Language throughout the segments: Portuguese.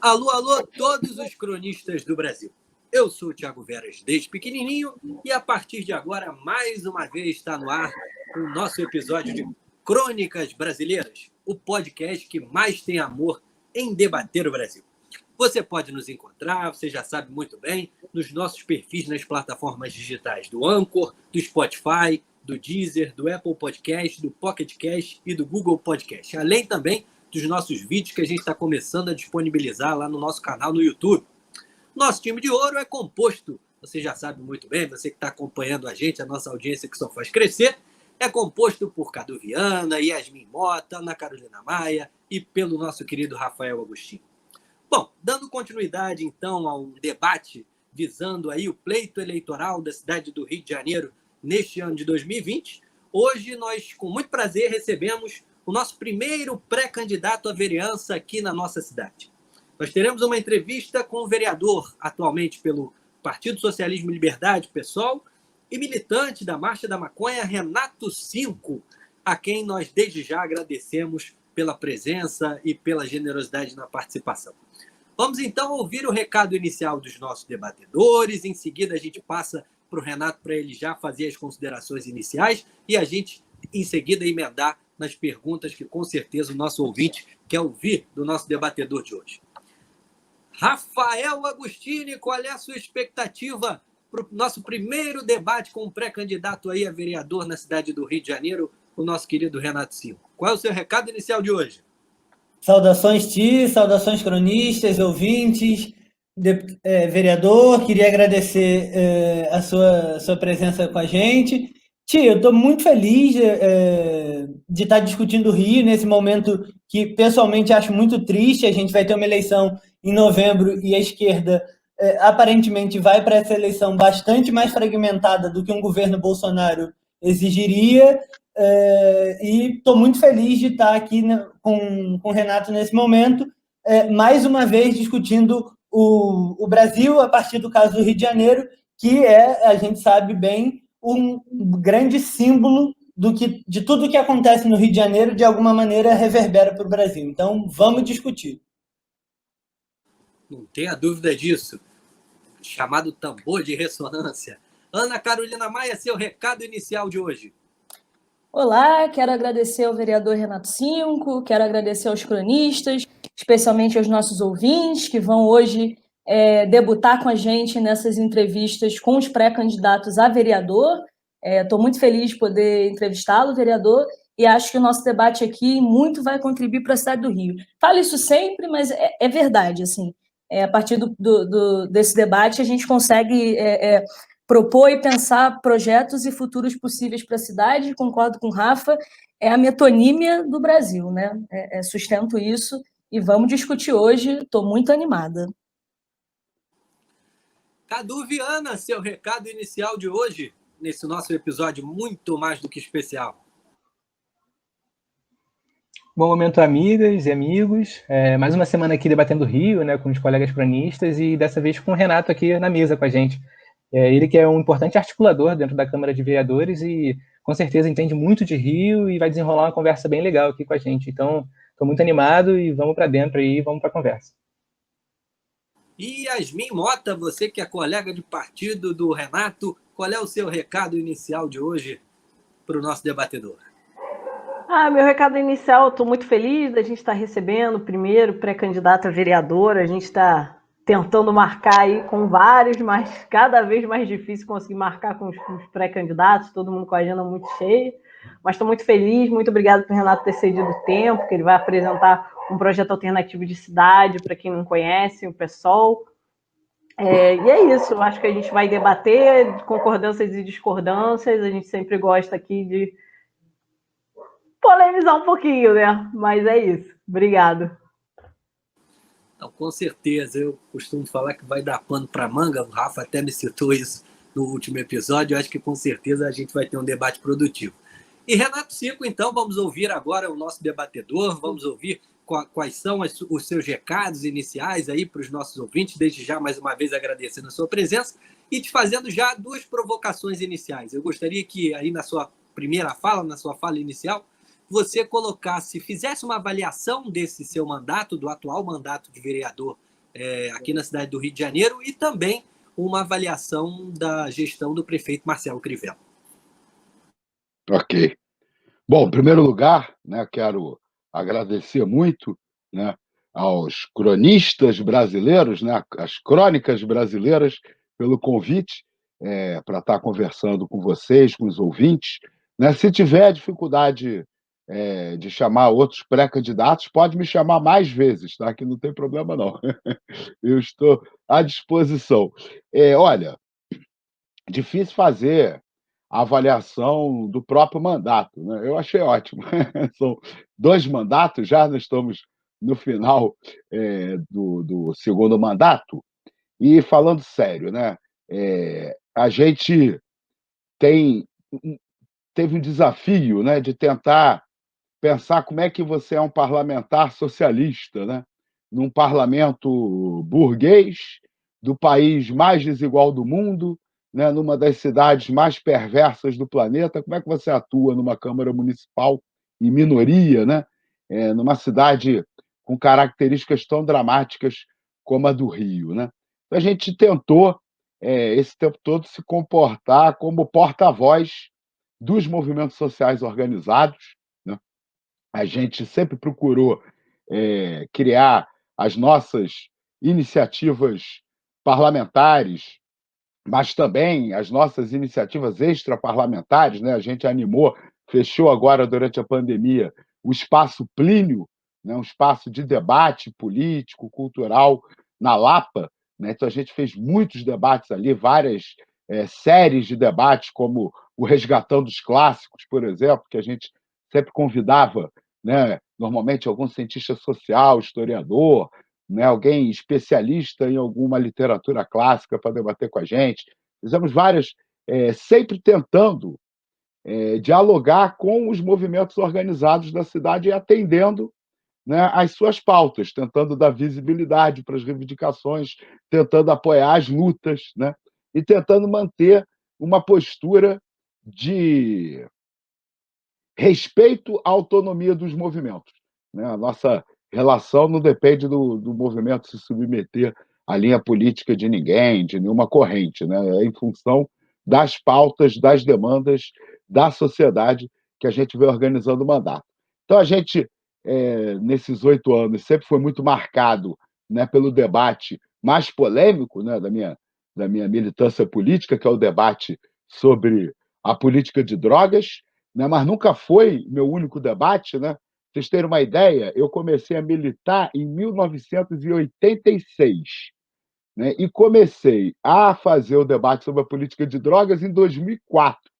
Alô, alô, todos os cronistas do Brasil. Eu sou o Thiago Veras, desde pequenininho, e a partir de agora, mais uma vez, está no ar o nosso episódio de Crônicas Brasileiras, o podcast que mais tem amor em debater o Brasil. Você pode nos encontrar, você já sabe muito bem, nos nossos perfis nas plataformas digitais do Anchor, do Spotify, do Deezer, do Apple Podcast, do Pocket Cast e do Google Podcast. Além também dos nossos vídeos que a gente está começando a disponibilizar lá no nosso canal no YouTube. Nosso time de ouro é composto, você já sabe muito bem, você que está acompanhando a gente, a nossa audiência que só faz crescer, é composto por Cadu Viana, Yasmin Mota, Ana Carolina Maia e pelo nosso querido Rafael Agostinho. Bom, dando continuidade então a um debate visando aí o pleito eleitoral da cidade do Rio de Janeiro neste ano de 2020, hoje nós, com muito prazer, recebemos o nosso primeiro pré-candidato à vereança aqui na nossa cidade. Nós teremos uma entrevista com o vereador, atualmente pelo Partido Socialismo e Liberdade, PSOL, e militante da Marcha da Maconha, Renato Cinco, a quem nós desde já agradecemos pela presença e pela generosidade na participação. Vamos então ouvir o recado inicial dos nossos debatedores, em seguida a gente passa para o Renato para ele já fazer as considerações iniciais e a gente em seguida emendar nas perguntas que com certeza o nosso ouvinte quer ouvir do nosso debatedor de hoje. Rafael Agostini, qual é a sua expectativa para o nosso primeiro debate com um pré-candidato aí a vereador na cidade do Rio de Janeiro, o nosso querido Renato Cinco? Qual é o seu recado inicial de hoje? Saudações, Ti, saudações cronistas, ouvintes, vereador, queria agradecer a sua presença com a gente. Ti, eu estou muito feliz de estar discutindo o Rio nesse momento que pessoalmente acho muito triste. A gente vai ter uma eleição em novembro e a esquerda aparentemente vai para essa eleição bastante mais fragmentada do que um governo Bolsonaro exigiria. E estou muito feliz de estar aqui com o Renato nesse momento, mais uma vez discutindo o Brasil a partir do caso do Rio de Janeiro, que a gente sabe bem, um grande símbolo de tudo que acontece no Rio de Janeiro, de alguma maneira reverbera para o Brasil. Então, vamos discutir. Não tenha dúvida disso. Chamado tambor de ressonância. Ana Carolina Maia, seu recado inicial de hoje. Olá, quero agradecer ao vereador Renato Cinco, quero agradecer aos cronistas, especialmente aos nossos ouvintes que vão hoje debutar com a gente nessas entrevistas com os pré-candidatos a vereador. Estou muito feliz de poder entrevistá-lo, vereador, e acho que o nosso debate aqui muito vai contribuir para a cidade do Rio. Falo isso sempre, mas é verdade. Assim, a partir desse debate, a gente consegue propor e pensar projetos e futuros possíveis para a cidade. Concordo com o Rafa, é a metonímia do Brasil, né? Sustento isso e vamos discutir hoje, estou muito animada. Cadu Viana, seu recado inicial de hoje, nesse nosso episódio muito mais do que especial. Bom momento, amigas e amigos. Mais uma semana aqui debatendo o Rio, né, com os colegas cronistas e dessa vez com o Renato aqui na mesa com a gente. Ele que é um importante articulador dentro da Câmara de Vereadores e com certeza entende muito de Rio e vai desenrolar uma conversa bem legal aqui com a gente. Então, estou muito animado e vamos para dentro aí, vamos para a conversa. E Yasmin Mota, você que é colega de partido do Renato, qual é o seu recado inicial de hoje para o nosso debatedor? Meu recado inicial, estou muito feliz da gente estar recebendo o primeiro pré-candidato a vereador. A gente está tentando marcar aí com vários, mas cada vez mais difícil conseguir marcar com os pré-candidatos, todo mundo com a agenda muito cheia. Mas estou muito feliz, muito obrigada por Renato ter cedido o tempo, que ele vai apresentar um projeto alternativo de cidade, para quem não conhece, o PSOL. E é isso, eu acho que a gente vai debater concordâncias e discordâncias, a gente sempre gosta aqui de polemizar um pouquinho, né? Mas é isso, obrigado. Então, com certeza, eu costumo falar que vai dar pano para manga, o Rafa até me citou isso no último episódio, eu acho que com certeza a gente vai ter um debate produtivo. E Renato Cinco, então, vamos ouvir agora o nosso debatedor, vamos ouvir quais são os seus recados iniciais aí para os nossos ouvintes, desde já, mais uma vez, agradecendo a sua presença e te fazendo já duas provocações iniciais. Eu gostaria que aí na sua primeira fala, na sua fala inicial, você fizesse uma avaliação desse seu mandato, do atual mandato de vereador aqui na cidade do Rio de Janeiro e também uma avaliação da gestão do prefeito Marcelo Crivella. Ok. Bom, em primeiro lugar, né, quero agradecer muito, né, aos cronistas brasileiros, né, às crônicas brasileiras, pelo convite para estar conversando com vocês, com os ouvintes. Né? Se tiver dificuldade de chamar outros pré-candidatos, pode me chamar mais vezes, tá? Que não tem problema, não. Eu estou à disposição. Olha, difícil fazer a avaliação do próprio mandato, né? Eu achei ótimo. São 2 mandatos já, nós estamos no final do segundo mandato. E falando sério, né? A gente tem, teve um desafio, né, de tentar pensar como é que você é um parlamentar socialista, né? Num parlamento burguês, do país mais desigual do mundo, né? Numa das cidades mais perversas do planeta, como é que você atua numa Câmara Municipal em minoria, né? Numa cidade com características tão dramáticas como a do Rio, né? Então, a gente tentou, esse tempo todo, se comportar como porta-voz dos movimentos sociais organizados, né? A gente sempre procurou criar as nossas iniciativas parlamentares, mas também as nossas iniciativas extraparlamentares, né? A gente animou, fechou agora durante a pandemia o Espaço Plínio, né? Um espaço de debate político, cultural na Lapa, né? Então a gente fez muitos debates ali, várias séries de debates, como o Resgatando os Clássicos, por exemplo, que a gente sempre convidava, né? Normalmente algum cientista social, historiador, né? Alguém especialista em alguma literatura clássica para debater com a gente. Fizemos várias, sempre tentando dialogar com os movimentos organizados da cidade e atendendo, né, às suas pautas, tentando dar visibilidade para as reivindicações, tentando apoiar as lutas, né, e tentando manter uma postura de respeito à autonomia dos movimentos, né? A nossa relação não depende do movimento se submeter à linha política de ninguém, de nenhuma corrente, né? É em função das pautas, das demandas da sociedade que a gente vem organizando o mandato. Então, a gente, nesses 8 anos, sempre foi muito marcado, né, pelo debate mais polêmico, né, da minha militância política, que é o debate sobre a política de drogas, né, mas nunca foi meu único debate, né? Pra vocês terem uma ideia, eu comecei a militar em 1986, né, e comecei a fazer o debate sobre a política de drogas em 2004,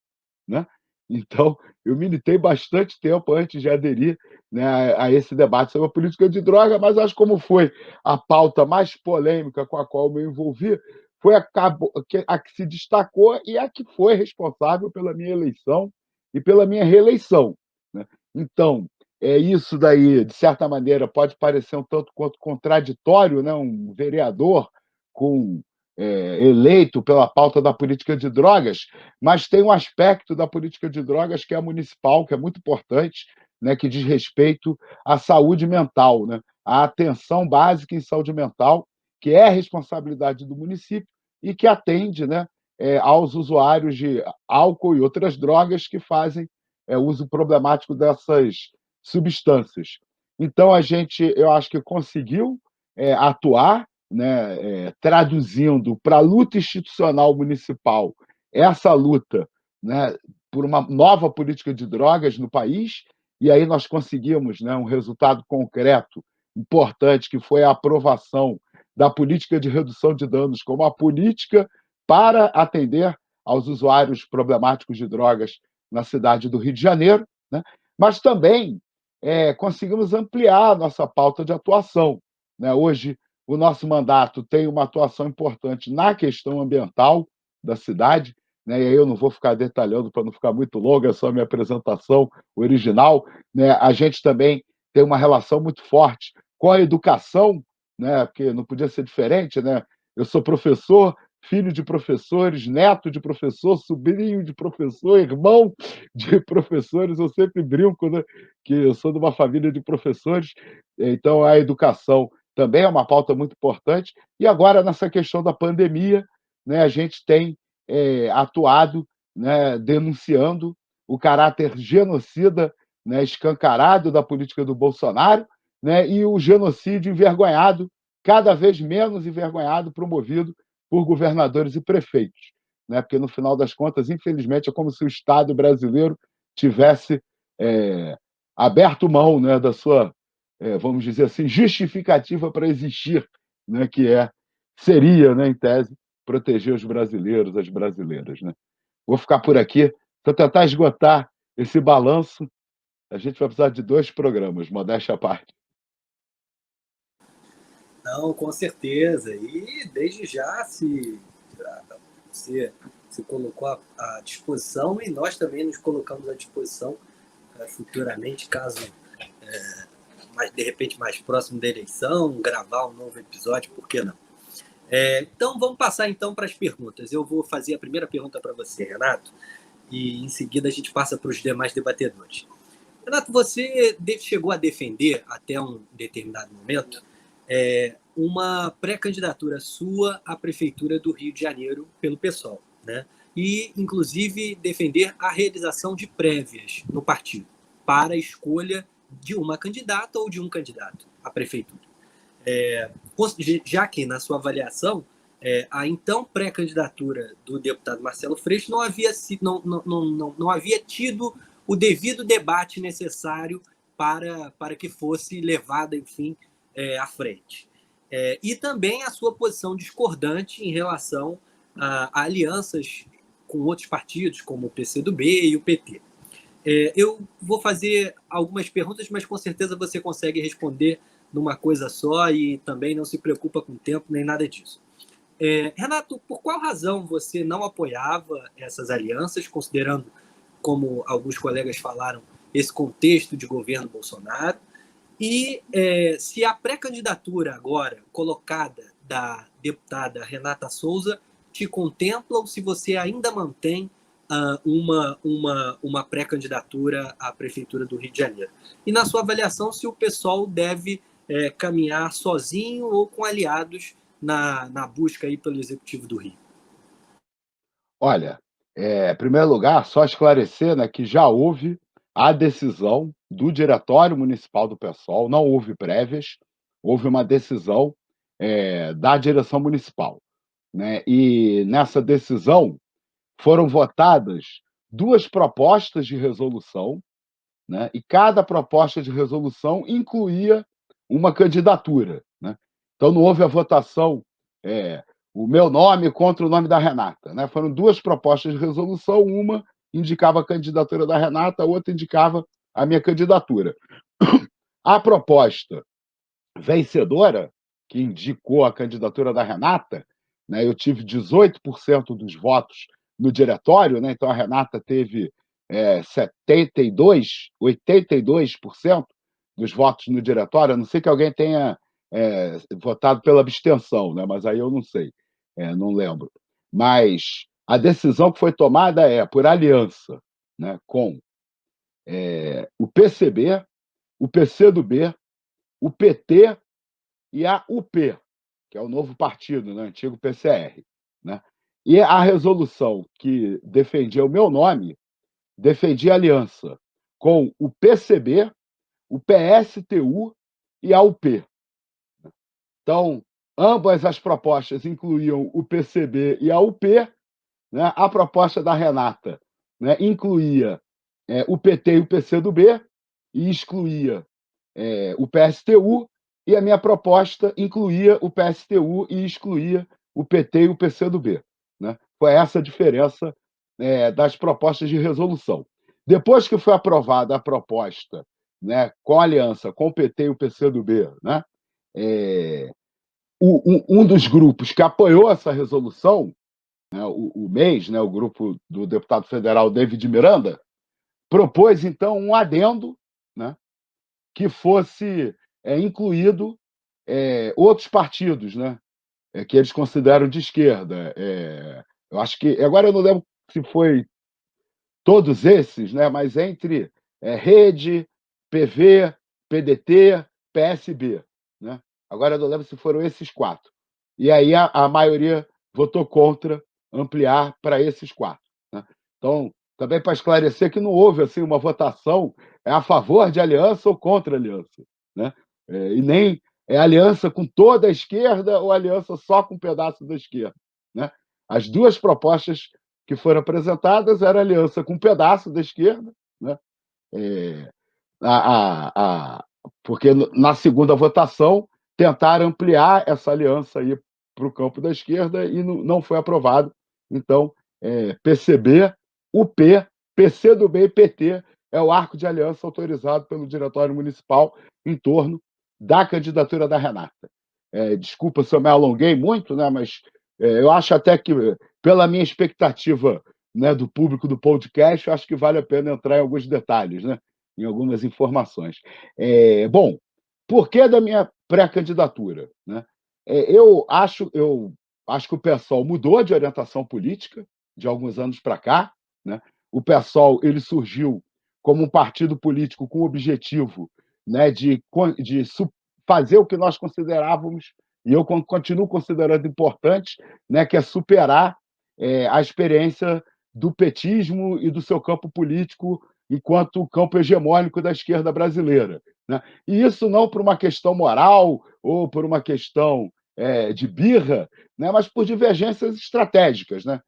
né? Então, eu militei bastante tempo antes de aderir, né, a esse debate sobre a política de droga, mas acho que como foi a pauta mais polêmica com a qual eu me envolvi, foi a que se destacou e a que foi responsável pela minha eleição e pela minha reeleição, né? Então, isso daí, de certa maneira, pode parecer um tanto quanto contraditório, né? Um vereador com eleito pela pauta da política de drogas, mas tem um aspecto da política de drogas que é municipal, que é muito importante, né, que diz respeito à saúde mental, né, à atenção básica em saúde mental, que é a responsabilidade do município e que atende, né, aos usuários de álcool e outras drogas que fazem uso problemático dessas substâncias. Então, a gente, eu acho que conseguiu atuar, né, traduzindo para a luta institucional municipal essa luta, né, por uma nova política de drogas no país, e aí nós conseguimos, né, um resultado concreto, importante, que foi a aprovação da política de redução de danos como a política para atender aos usuários problemáticos de drogas na cidade do Rio de Janeiro, né? Mas também conseguimos ampliar a nossa pauta de atuação, né? Hoje, o nosso mandato tem uma atuação importante na questão ambiental da cidade, né? E aí eu não vou ficar detalhando para não ficar muito longa, é só a minha apresentação original, né? A gente também tem uma relação muito forte com a educação, né? Porque não podia ser diferente, né? Eu sou professor, filho de professores, neto de professor, sobrinho de professor, irmão de professores. Eu sempre brinco, né, que eu sou de uma família de professores, então a educação também é uma pauta muito importante. E agora, nessa questão da pandemia, né, a gente tem atuado, né, denunciando o caráter genocida, né, escancarado da política do Bolsonaro, né, e o genocídio envergonhado, cada vez menos envergonhado, promovido por governadores e prefeitos. Né, porque, no final das contas, infelizmente, é como se o Estado brasileiro tivesse aberto mão, né, da sua, vamos dizer assim, justificativa para existir, né, que seria, né, em tese, proteger os brasileiros, as brasileiras. Né? Vou ficar por aqui para tentar esgotar esse balanço. A gente vai precisar de 2 programas, modéstia à parte. Não, com certeza. E desde já você se colocou à disposição e nós também nos colocamos à disposição futuramente, caso de repente mais próximo da eleição, gravar um novo episódio, por que não? Então vamos passar então para as perguntas. Eu vou fazer a primeira pergunta para você, Renato, e em seguida a gente passa para os demais debatedores. Renato, você chegou a defender até um determinado momento uma pré-candidatura sua à Prefeitura do Rio de Janeiro pelo PSOL, né? E, inclusive, defender a realização de prévias no partido para a escolha de uma candidata ou de um candidato à Prefeitura. Já que, na sua avaliação, a então pré-candidatura do deputado Marcelo Freixo não havia tido o devido debate necessário para que fosse levada, enfim, à frente. E também a sua posição discordante em relação a alianças com outros partidos, como o PCdoB e o PT. Eu vou fazer algumas perguntas, mas com certeza você consegue responder numa coisa só e também não se preocupa com o tempo nem nada disso. Renato, por qual razão você não apoiava essas alianças, considerando, como alguns colegas falaram, esse contexto de governo Bolsonaro? E se a pré-candidatura agora colocada da deputada Renata Souza te contempla ou se você ainda mantém uma pré-candidatura à Prefeitura do Rio de Janeiro? E na sua avaliação, se o PSOL deve caminhar sozinho ou com aliados na busca aí pelo Executivo do Rio? Olha, em primeiro lugar, só esclarecer, né, que já houve a decisão do Diretório Municipal do PSOL, não houve prévias, houve uma decisão da direção municipal. Né? E nessa decisão foram votadas 2 propostas de resolução, né? E cada proposta de resolução incluía uma candidatura. Né? Então não houve a votação, o meu nome contra o nome da Renata. Né? Foram 2 propostas de resolução, uma indicava a candidatura da Renata, a outra indicava a minha candidatura. A proposta vencedora, que indicou a candidatura da Renata, né, eu tive 18% dos votos no diretório, né, então a Renata teve 82% dos votos no diretório, a não ser que alguém tenha votado pela abstenção, né, mas aí eu não sei, não lembro. Mas a decisão que foi tomada é por aliança, né, com o PCB, o PCdoB, o PT e a UP, que é o novo partido, né, antigo PCR. Né? E a resolução que defendia o meu nome defendia aliança com o PCB, o PSTU e a UP. Então, ambas as propostas incluíam o PCB e a UP. Né? A proposta da Renata, né, incluía o PT e o PCdoB e excluía o PSTU, e a minha proposta incluía o PSTU e excluía o PT e o PCdoB. Né? Foi essa a diferença das propostas de resolução. Depois que foi aprovada a proposta, né, com a aliança com o PT e o PCdoB, né, um dos grupos que apoiou essa resolução, né, o MEIS, né, o grupo do deputado federal David Miranda, propôs, então, um adendo, né, que fosse incluído outros partidos, né, que eles consideram de esquerda. Eu acho que, agora eu não lembro se foi todos esses, né, mas entre Rede, PV, PDT, PSB. Né? Agora eu não lembro se foram esses 4. E aí a maioria votou contra ampliar para esses 4, né? Então, também para esclarecer que não houve assim uma votação a favor de aliança ou contra aliança, né? E nem é aliança com toda a esquerda ou aliança só com um pedaço da esquerda, né? As duas propostas que foram apresentadas eram aliança com um pedaço da esquerda, né? É, porque na segunda votação tentaram ampliar essa aliança aí para o campo da esquerda e não foi aprovado. Então, PCB, UP, PCdoB e PT é o arco de aliança autorizado pelo Diretório Municipal em torno da candidatura da Renata. Desculpa se eu me alonguei muito, né, mas eu acho até que, pela minha expectativa, né, do público do podcast, eu acho que vale a pena entrar em alguns detalhes, né, em algumas informações. Bom, por que da minha pré-candidatura, né? Eu acho que o PSOL mudou de orientação política de alguns anos para cá, né? O PSOL ele surgiu como um partido político com o objetivo, né, de fazer o que nós considerávamos, e eu continuo considerando importante, né, que é superar a experiência do petismo e do seu campo político enquanto campo hegemônico da esquerda brasileira, né? E isso não por uma questão moral ou por uma questão de birra, né, mas por divergências estratégicas, né?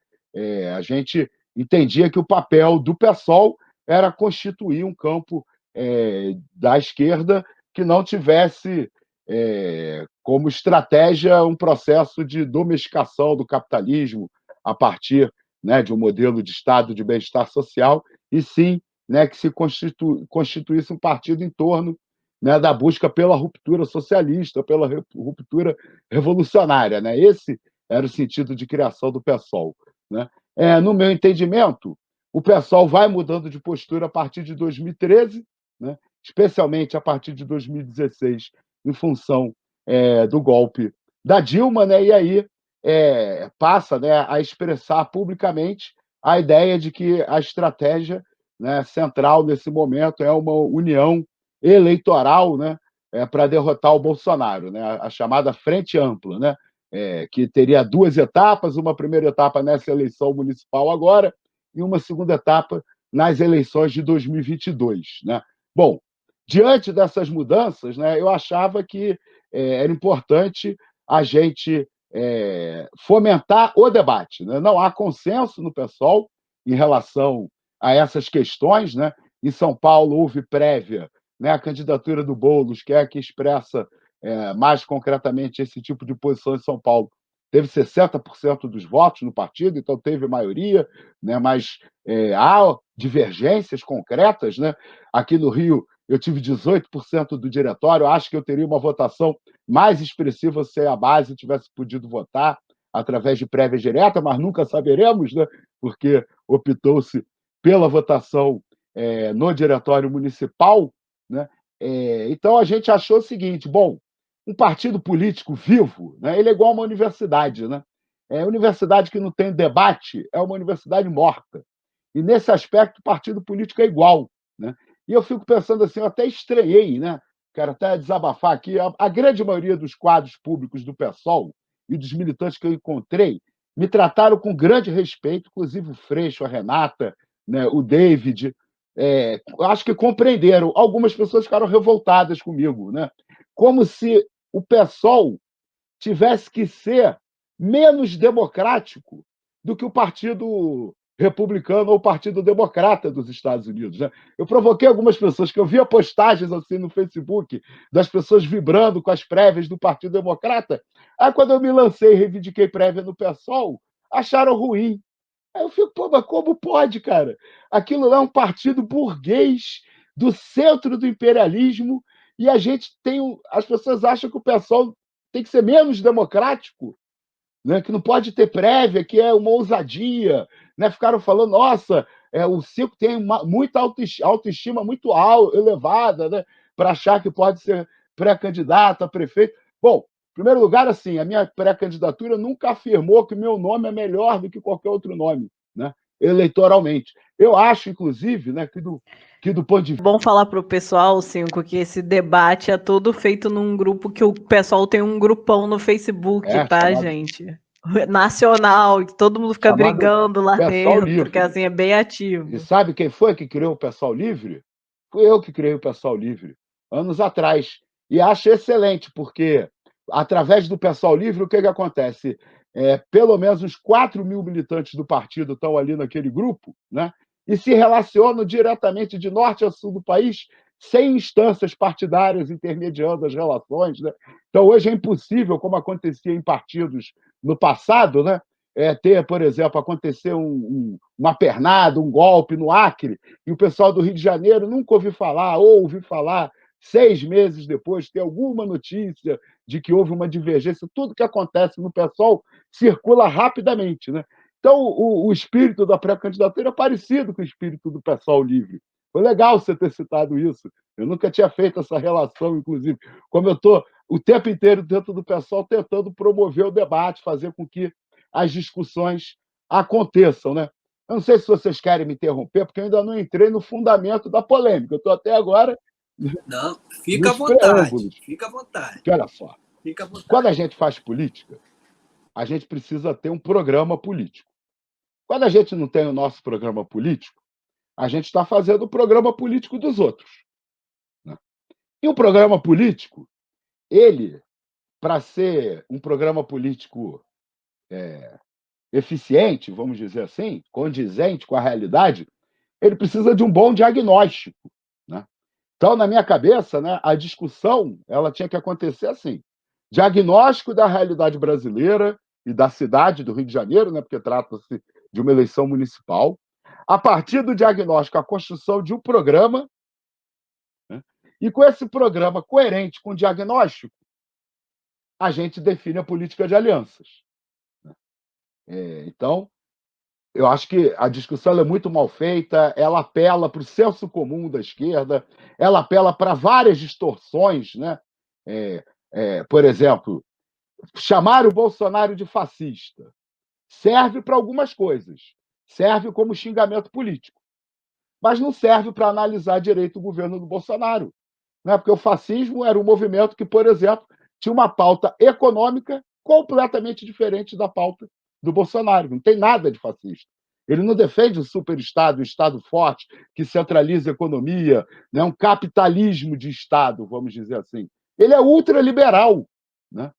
A gente entendia que o papel do PSOL era constituir um campo da esquerda que não tivesse como estratégia um processo de domesticação do capitalismo a partir, né, de um modelo de Estado de bem-estar social, e sim, né, que se constituísse um partido em torno, né, da busca pela ruptura socialista, pela ruptura revolucionária, né? Esse era o sentido de criação do PSOL, né? No meu entendimento, o PSOL vai mudando de postura a partir de 2013, né? Especialmente a partir de 2016, em função do golpe da Dilma, né? E aí passa, né, a expressar publicamente a ideia de que a estratégia, né, central nesse momento é uma união eleitoral, né, para derrotar o Bolsonaro, né, a chamada Frente Ampla, né, que teria 2 etapas, uma primeira etapa nessa eleição municipal agora e uma segunda etapa nas eleições de 2022, né? Bom, diante dessas mudanças, né, eu achava que era importante a gente fomentar o debate, né? Não há consenso no PSOL em relação a essas questões, né? Em São Paulo houve prévia, né, a candidatura do Boulos, que é a que expressa mais concretamente esse tipo de posição em São Paulo. Teve 60% dos votos no partido, então teve maioria, né, mas há divergências concretas, né? Aqui no Rio eu tive 18% do diretório, acho que eu teria uma votação mais expressiva se a base tivesse podido votar através de prévia direta, mas nunca saberemos, né? Porque optou-se pela votação no diretório municipal, né? Então a gente achou o seguinte: bom, um partido político vivo, né, ele é igual a uma universidade, né? Universidade que não tem debate é uma universidade morta. E nesse aspecto, o partido político é igual, né? E eu fico pensando assim, eu até estranhei, né? Quero até desabafar aqui, a grande maioria dos quadros públicos do PSOL e dos militantes que eu encontrei me trataram com grande respeito, inclusive o Freixo, a Renata, né, o David, acho que compreenderam. Algumas pessoas ficaram revoltadas comigo, né? Como se o PSOL tivesse que ser menos democrático do que o Partido Republicano ou o Partido Democrata dos Estados Unidos, né? Eu provoquei algumas pessoas que eu via postagens assim no Facebook das pessoas vibrando com as prévias do Partido Democrata. Aí, quando eu me lancei e reivindiquei prévia no PSOL, acharam ruim. Aí eu fico, pô, mas como pode, cara? Aquilo lá é um partido burguês do centro do imperialismo e a gente tem. As pessoas acham que o PSOL tem que ser menos democrático, né? Que não pode ter prévia, que é uma ousadia. Né? Ficaram falando, nossa, o Cico tem muita autoestima muito elevada, né? Para achar que pode ser pré-candidato a prefeito. Bom, em primeiro lugar, assim, a minha pré-candidatura nunca afirmou que meu nome é melhor do que qualquer outro nome, né? Eleitoralmente. Eu acho, inclusive, né, que que do ponto de É bom falar para o pessoal, Cinco, que esse debate é todo feito num grupo que o pessoal tem um grupão no Facebook, tá, chamado, gente? Nacional, e todo mundo fica chamado brigando lá Pessoal dentro, que Livre. assim é bem E ativo. sabe quem foi que criou o Pessoal Livre? Fui eu que criei o Pessoal Livre, anos atrás. E acho excelente, porque através do Pessoal Livre, o que acontece? Pelo menos uns 4.000 militantes do partido estão ali naquele grupo, né? E se relacionam diretamente de norte a sul do país, sem instâncias partidárias intermediando as relações, né? Então, hoje é impossível, como acontecia em partidos no passado, né? Ter, por exemplo, acontecer uma pernada, um golpe no Acre, e o pessoal do Rio de Janeiro nunca ouviu falar, ou ouviu falar 6 meses depois, ter alguma notícia de que houve uma divergência. Tudo que acontece no PSOL circula rapidamente, né? Então, o espírito da pré-candidatura é parecido com o espírito do PSOL livre. Foi legal você ter citado isso. Eu nunca tinha feito essa relação, inclusive. Como eu estou o tempo inteiro dentro do PSOL tentando promover o debate, fazer com que as discussões aconteçam, né? Eu não sei se vocês querem me interromper, porque eu ainda não entrei no fundamento da polêmica. Eu estou até agora Não, fica à nos vontade. preâmbulos. Fica à vontade. Porque, olha só, Fica à quando vontade. a gente faz política, a gente precisa ter um programa político. Quando a gente não tem o nosso programa político, a gente está fazendo o programa político dos outros, né? E o programa político, ele, para ser um programa político eficiente, vamos dizer assim, condizente com a realidade, ele precisa de um bom diagnóstico, né? Então, na minha cabeça, né, a discussão ela tinha que acontecer assim: diagnóstico da realidade brasileira e da cidade do Rio de Janeiro, né, porque trata-se de uma eleição municipal. A partir do diagnóstico, a construção de um programa, né, e com esse programa coerente com o diagnóstico, a gente define a política de alianças. Então, eu acho que a discussão é muito mal feita, ela apela para o senso comum da esquerda, ela apela para várias distorções, né? Por exemplo, chamar o Bolsonaro de fascista serve para algumas coisas, serve como xingamento político, mas não serve para analisar direito o governo do Bolsonaro, né? Porque o fascismo era um movimento que, por exemplo, tinha uma pauta econômica completamente diferente da pauta do Bolsonaro. Não tem nada de fascista. Ele não defende o superestado, o Estado forte, que centraliza a economia, né? Um capitalismo de Estado, vamos dizer assim. Ele é ultraliberal, né?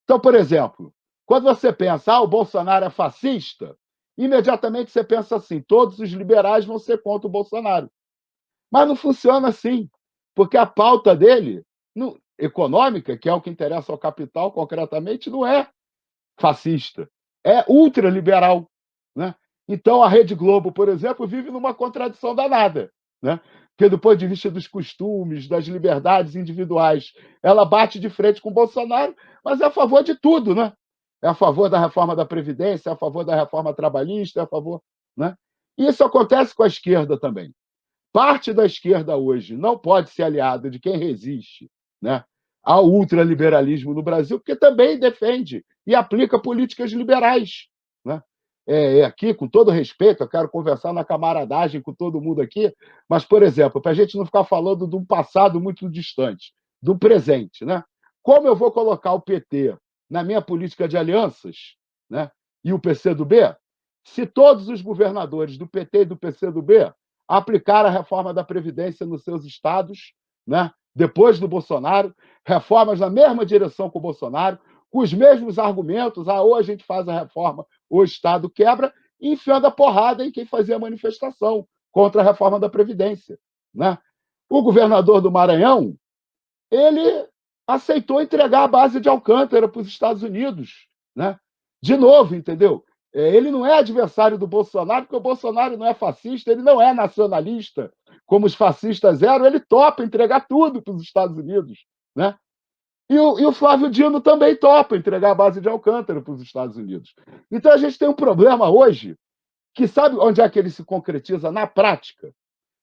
Então, por exemplo, quando você pensa, o Bolsonaro é fascista, imediatamente você pensa assim, todos os liberais vão ser contra o Bolsonaro. Mas não funciona assim, porque a pauta dele, econômica, que é o que interessa ao capital concretamente, não é fascista, é ultraliberal, né? Então, a Rede Globo, por exemplo, vive numa contradição danada, né? Porque, do ponto de vista dos costumes, das liberdades individuais, ela bate de frente com o Bolsonaro, mas é a favor de tudo, né? É a favor da reforma da Previdência, é a favor da reforma trabalhista, é a favor, né? E isso acontece com a esquerda também. Parte da esquerda hoje não pode ser aliada de quem resiste, né, ao ultraliberalismo no Brasil, porque também defende e aplica políticas liberais, né? Aqui, com todo respeito, eu quero conversar na camaradagem com todo mundo aqui, mas, por exemplo, para a gente não ficar falando de um passado muito distante, do presente, né? Como eu vou colocar o PT na minha política de alianças, né, e o PCdoB, se todos os governadores do PT e do PCdoB aplicar a reforma da Previdência nos seus estados, né? Depois do Bolsonaro, reformas na mesma direção com o Bolsonaro, com os mesmos argumentos, ou a gente faz a reforma, ou o Estado quebra, e enfiando a porrada em quem fazia a manifestação contra a reforma da Previdência, né? O governador do Maranhão, ele aceitou entregar a base de Alcântara para os Estados Unidos, né? De novo, entendeu? Ele não é adversário do Bolsonaro, porque o Bolsonaro não é fascista, ele não é nacionalista, como os fascistas eram, ele topa entregar tudo para os Estados Unidos, né? E o Flávio Dino também topa entregar a base de Alcântara para os Estados Unidos. Então a gente tem um problema hoje, que sabe onde é que ele se concretiza na prática?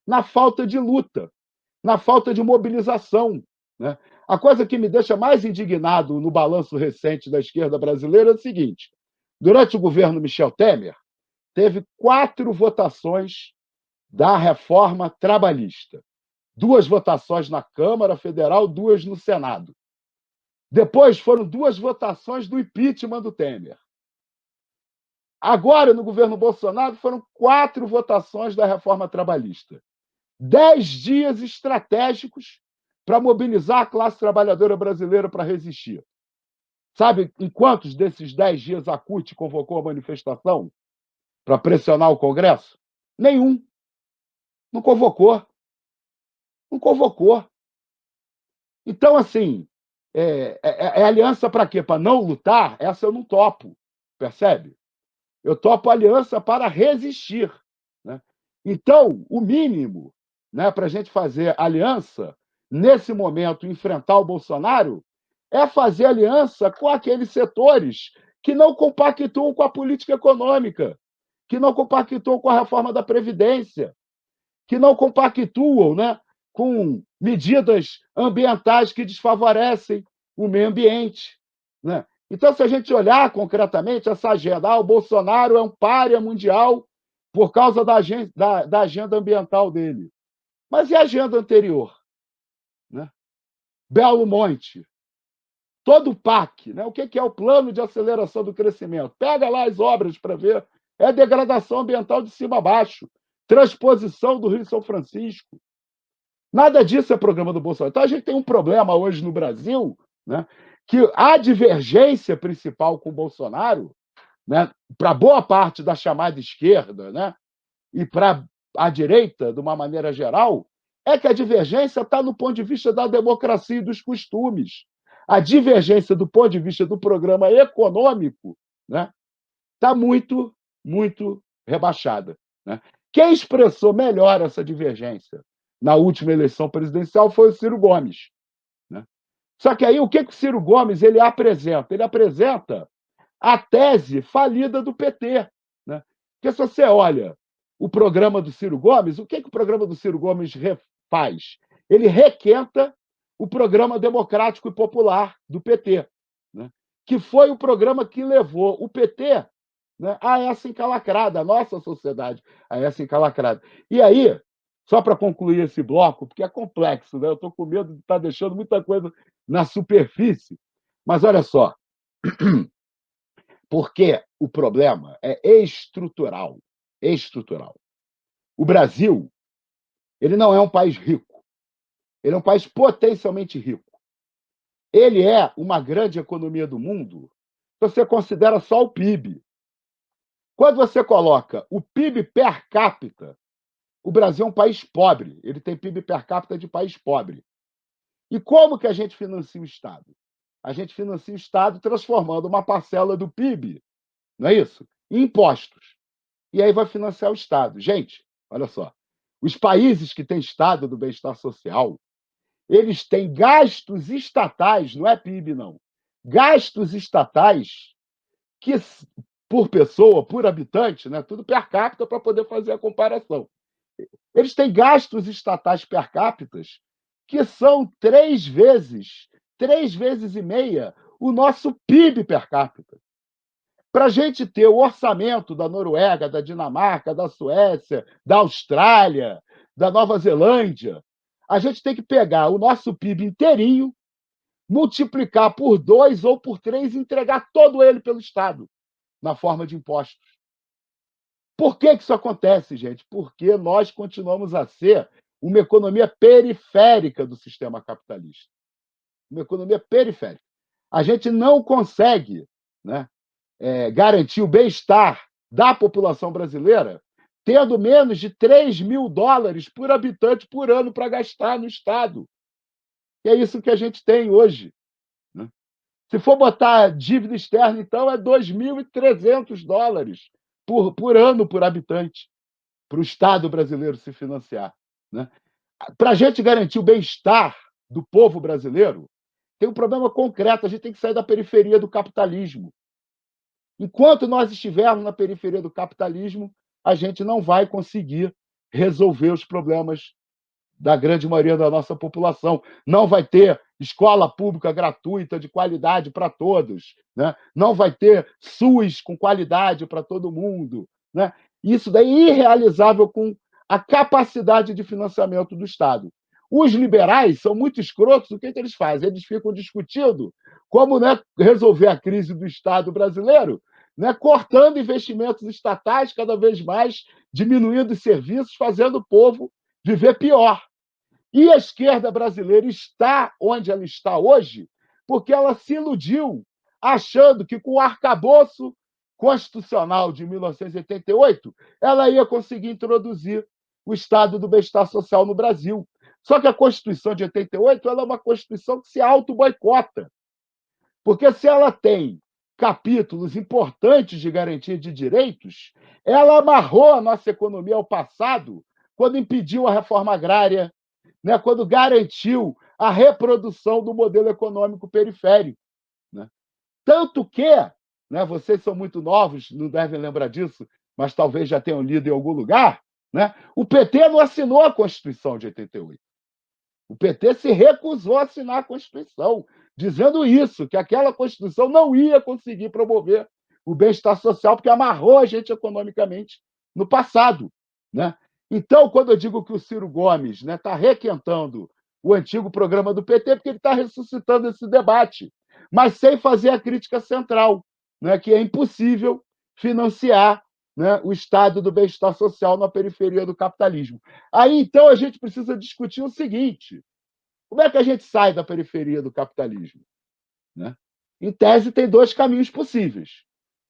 Na falta de luta, na falta de mobilização, né? A coisa que me deixa mais indignado no balanço recente da esquerda brasileira é o seguinte: durante o governo Michel Temer, teve 4 votações da reforma trabalhista. 2 votações na Câmara Federal, 2 no Senado. Depois foram 2 votações do impeachment do Temer. Agora, no governo Bolsonaro, foram 4 votações da reforma trabalhista. 10 dias estratégicos para mobilizar a classe trabalhadora brasileira para resistir. Sabe em quantos desses 10 dias a CUT convocou a manifestação para pressionar o Congresso? Nenhum. Não convocou. Não convocou. Então, assim, é aliança para quê? Para não lutar? Essa eu não topo, percebe? Eu topo aliança para resistir. Né? Então, o mínimo, né, para a gente fazer aliança, nesse momento, enfrentar o Bolsonaro, é fazer aliança com aqueles setores que não compactuam com a política econômica, que não compactuam com a reforma da Previdência, que não compactuam, né, com medidas ambientais que desfavorecem o meio ambiente. Né? Então, se a gente olhar concretamente essa agenda, o Bolsonaro é um pária mundial por causa da agenda ambiental dele. Mas e a agenda anterior? Né? Belo Monte, todo o PAC, né? O que é o Plano de Aceleração do Crescimento? Pega lá as obras para ver. É degradação ambiental de cima a baixo, transposição do Rio São Francisco. Nada disso é programa do Bolsonaro. Então, a gente tem um problema hoje no Brasil, né, que a divergência principal com o Bolsonaro, né, para boa parte da chamada esquerda, né, e para a direita, de uma maneira geral, é que a divergência está no ponto de vista da democracia e dos costumes. A divergência do ponto de vista do programa econômico, né, está muito, muito rebaixada. Né? Quem expressou melhor essa divergência na última eleição presidencial foi o Ciro Gomes. Né? Só que aí o que o Ciro Gomes ele apresenta? Ele apresenta a tese falida do PT. Né? Porque se você olha o programa do Ciro Gomes, o que o programa do Ciro Gomes faz? Ele requenta o programa democrático e popular do PT, né? Que foi o programa que levou o PT, né, a essa encalacrada, a nossa sociedade a essa encalacrada. E aí, só para concluir esse bloco, porque é complexo, né? Eu estou com medo de estar deixando muita coisa na superfície, mas olha só, porque o problema é estrutural. Estrutural. O Brasil, ele não é um país rico, ele é um país potencialmente rico. Ele é uma grande economia do mundo se você considera só o PIB. Quando você coloca o PIB per capita, o Brasil é um país pobre. Ele tem PIB per capita de país pobre. E como que a gente financia o Estado? A gente financia o Estado transformando uma parcela do PIB, não é isso? Em impostos. E aí vai financiar o Estado. Gente, olha só. Os países que têm Estado do bem-estar social, eles têm gastos estatais, não é PIB, não. Gastos estatais que, por pessoa, por habitante, né, tudo per capita para poder fazer a comparação. Eles têm gastos estatais per capita que são 3 vezes e meia o nosso PIB per capita. Para a gente ter o orçamento da Noruega, da Dinamarca, da Suécia, da Austrália, da Nova Zelândia, a gente tem que pegar o nosso PIB inteirinho, multiplicar por 2 ou por 3 e entregar todo ele pelo Estado, na forma de impostos. Por que isso acontece, gente? Porque nós continuamos a ser uma economia periférica do sistema capitalista. Uma economia periférica. A gente não consegue, né, garantir o bem-estar da população brasileira tendo menos de $3.000 por habitante por ano para gastar no Estado. E é isso que a gente tem hoje. Né? Se for botar dívida externa, então, é $2.300 por ano por habitante para o Estado brasileiro se financiar. Né? Para a gente garantir o bem-estar do povo brasileiro, tem um problema concreto: a gente tem que sair da periferia do capitalismo. Enquanto nós estivermos na periferia do capitalismo, a gente não vai conseguir resolver os problemas da grande maioria da nossa população. Não vai ter escola pública gratuita de qualidade para todos, né? Não vai ter SUS com qualidade para todo mundo, né? Isso daí é irrealizável com a capacidade de financiamento do Estado. Os liberais são muito escrotos, o que eles fazem? Eles ficam discutindo como, né, resolver a crise do Estado brasileiro, né, cortando investimentos estatais cada vez mais, diminuindo os serviços, fazendo o povo viver pior. E a esquerda brasileira está onde ela está hoje porque ela se iludiu, achando que com o arcabouço constitucional de 1988 ela ia conseguir introduzir o Estado do bem-estar social no Brasil. Só que a Constituição de 88 ela é uma Constituição que se auto-boicota. Porque se ela tem capítulos importantes de garantia de direitos, ela amarrou a nossa economia ao passado quando impediu a reforma agrária, né, quando garantiu a reprodução do modelo econômico periférico. Né? Tanto que, né, vocês são muito novos, não devem lembrar disso, mas talvez já tenham lido em algum lugar, né, o PT não assinou a Constituição de 88. O PT se recusou a assinar a Constituição, dizendo isso, que aquela Constituição não ia conseguir promover o bem-estar social, porque amarrou a gente economicamente no passado. Né? Então, quando eu digo que o Ciro Gomes está requentando o antigo programa do PT, porque ele está ressuscitando esse debate, mas sem fazer a crítica central, né, que é impossível financiar, né, o estado do bem-estar social na periferia do capitalismo. Aí, então, a gente precisa discutir o seguinte: como é que a gente sai da periferia do capitalismo? Né? Em tese, tem dois caminhos possíveis.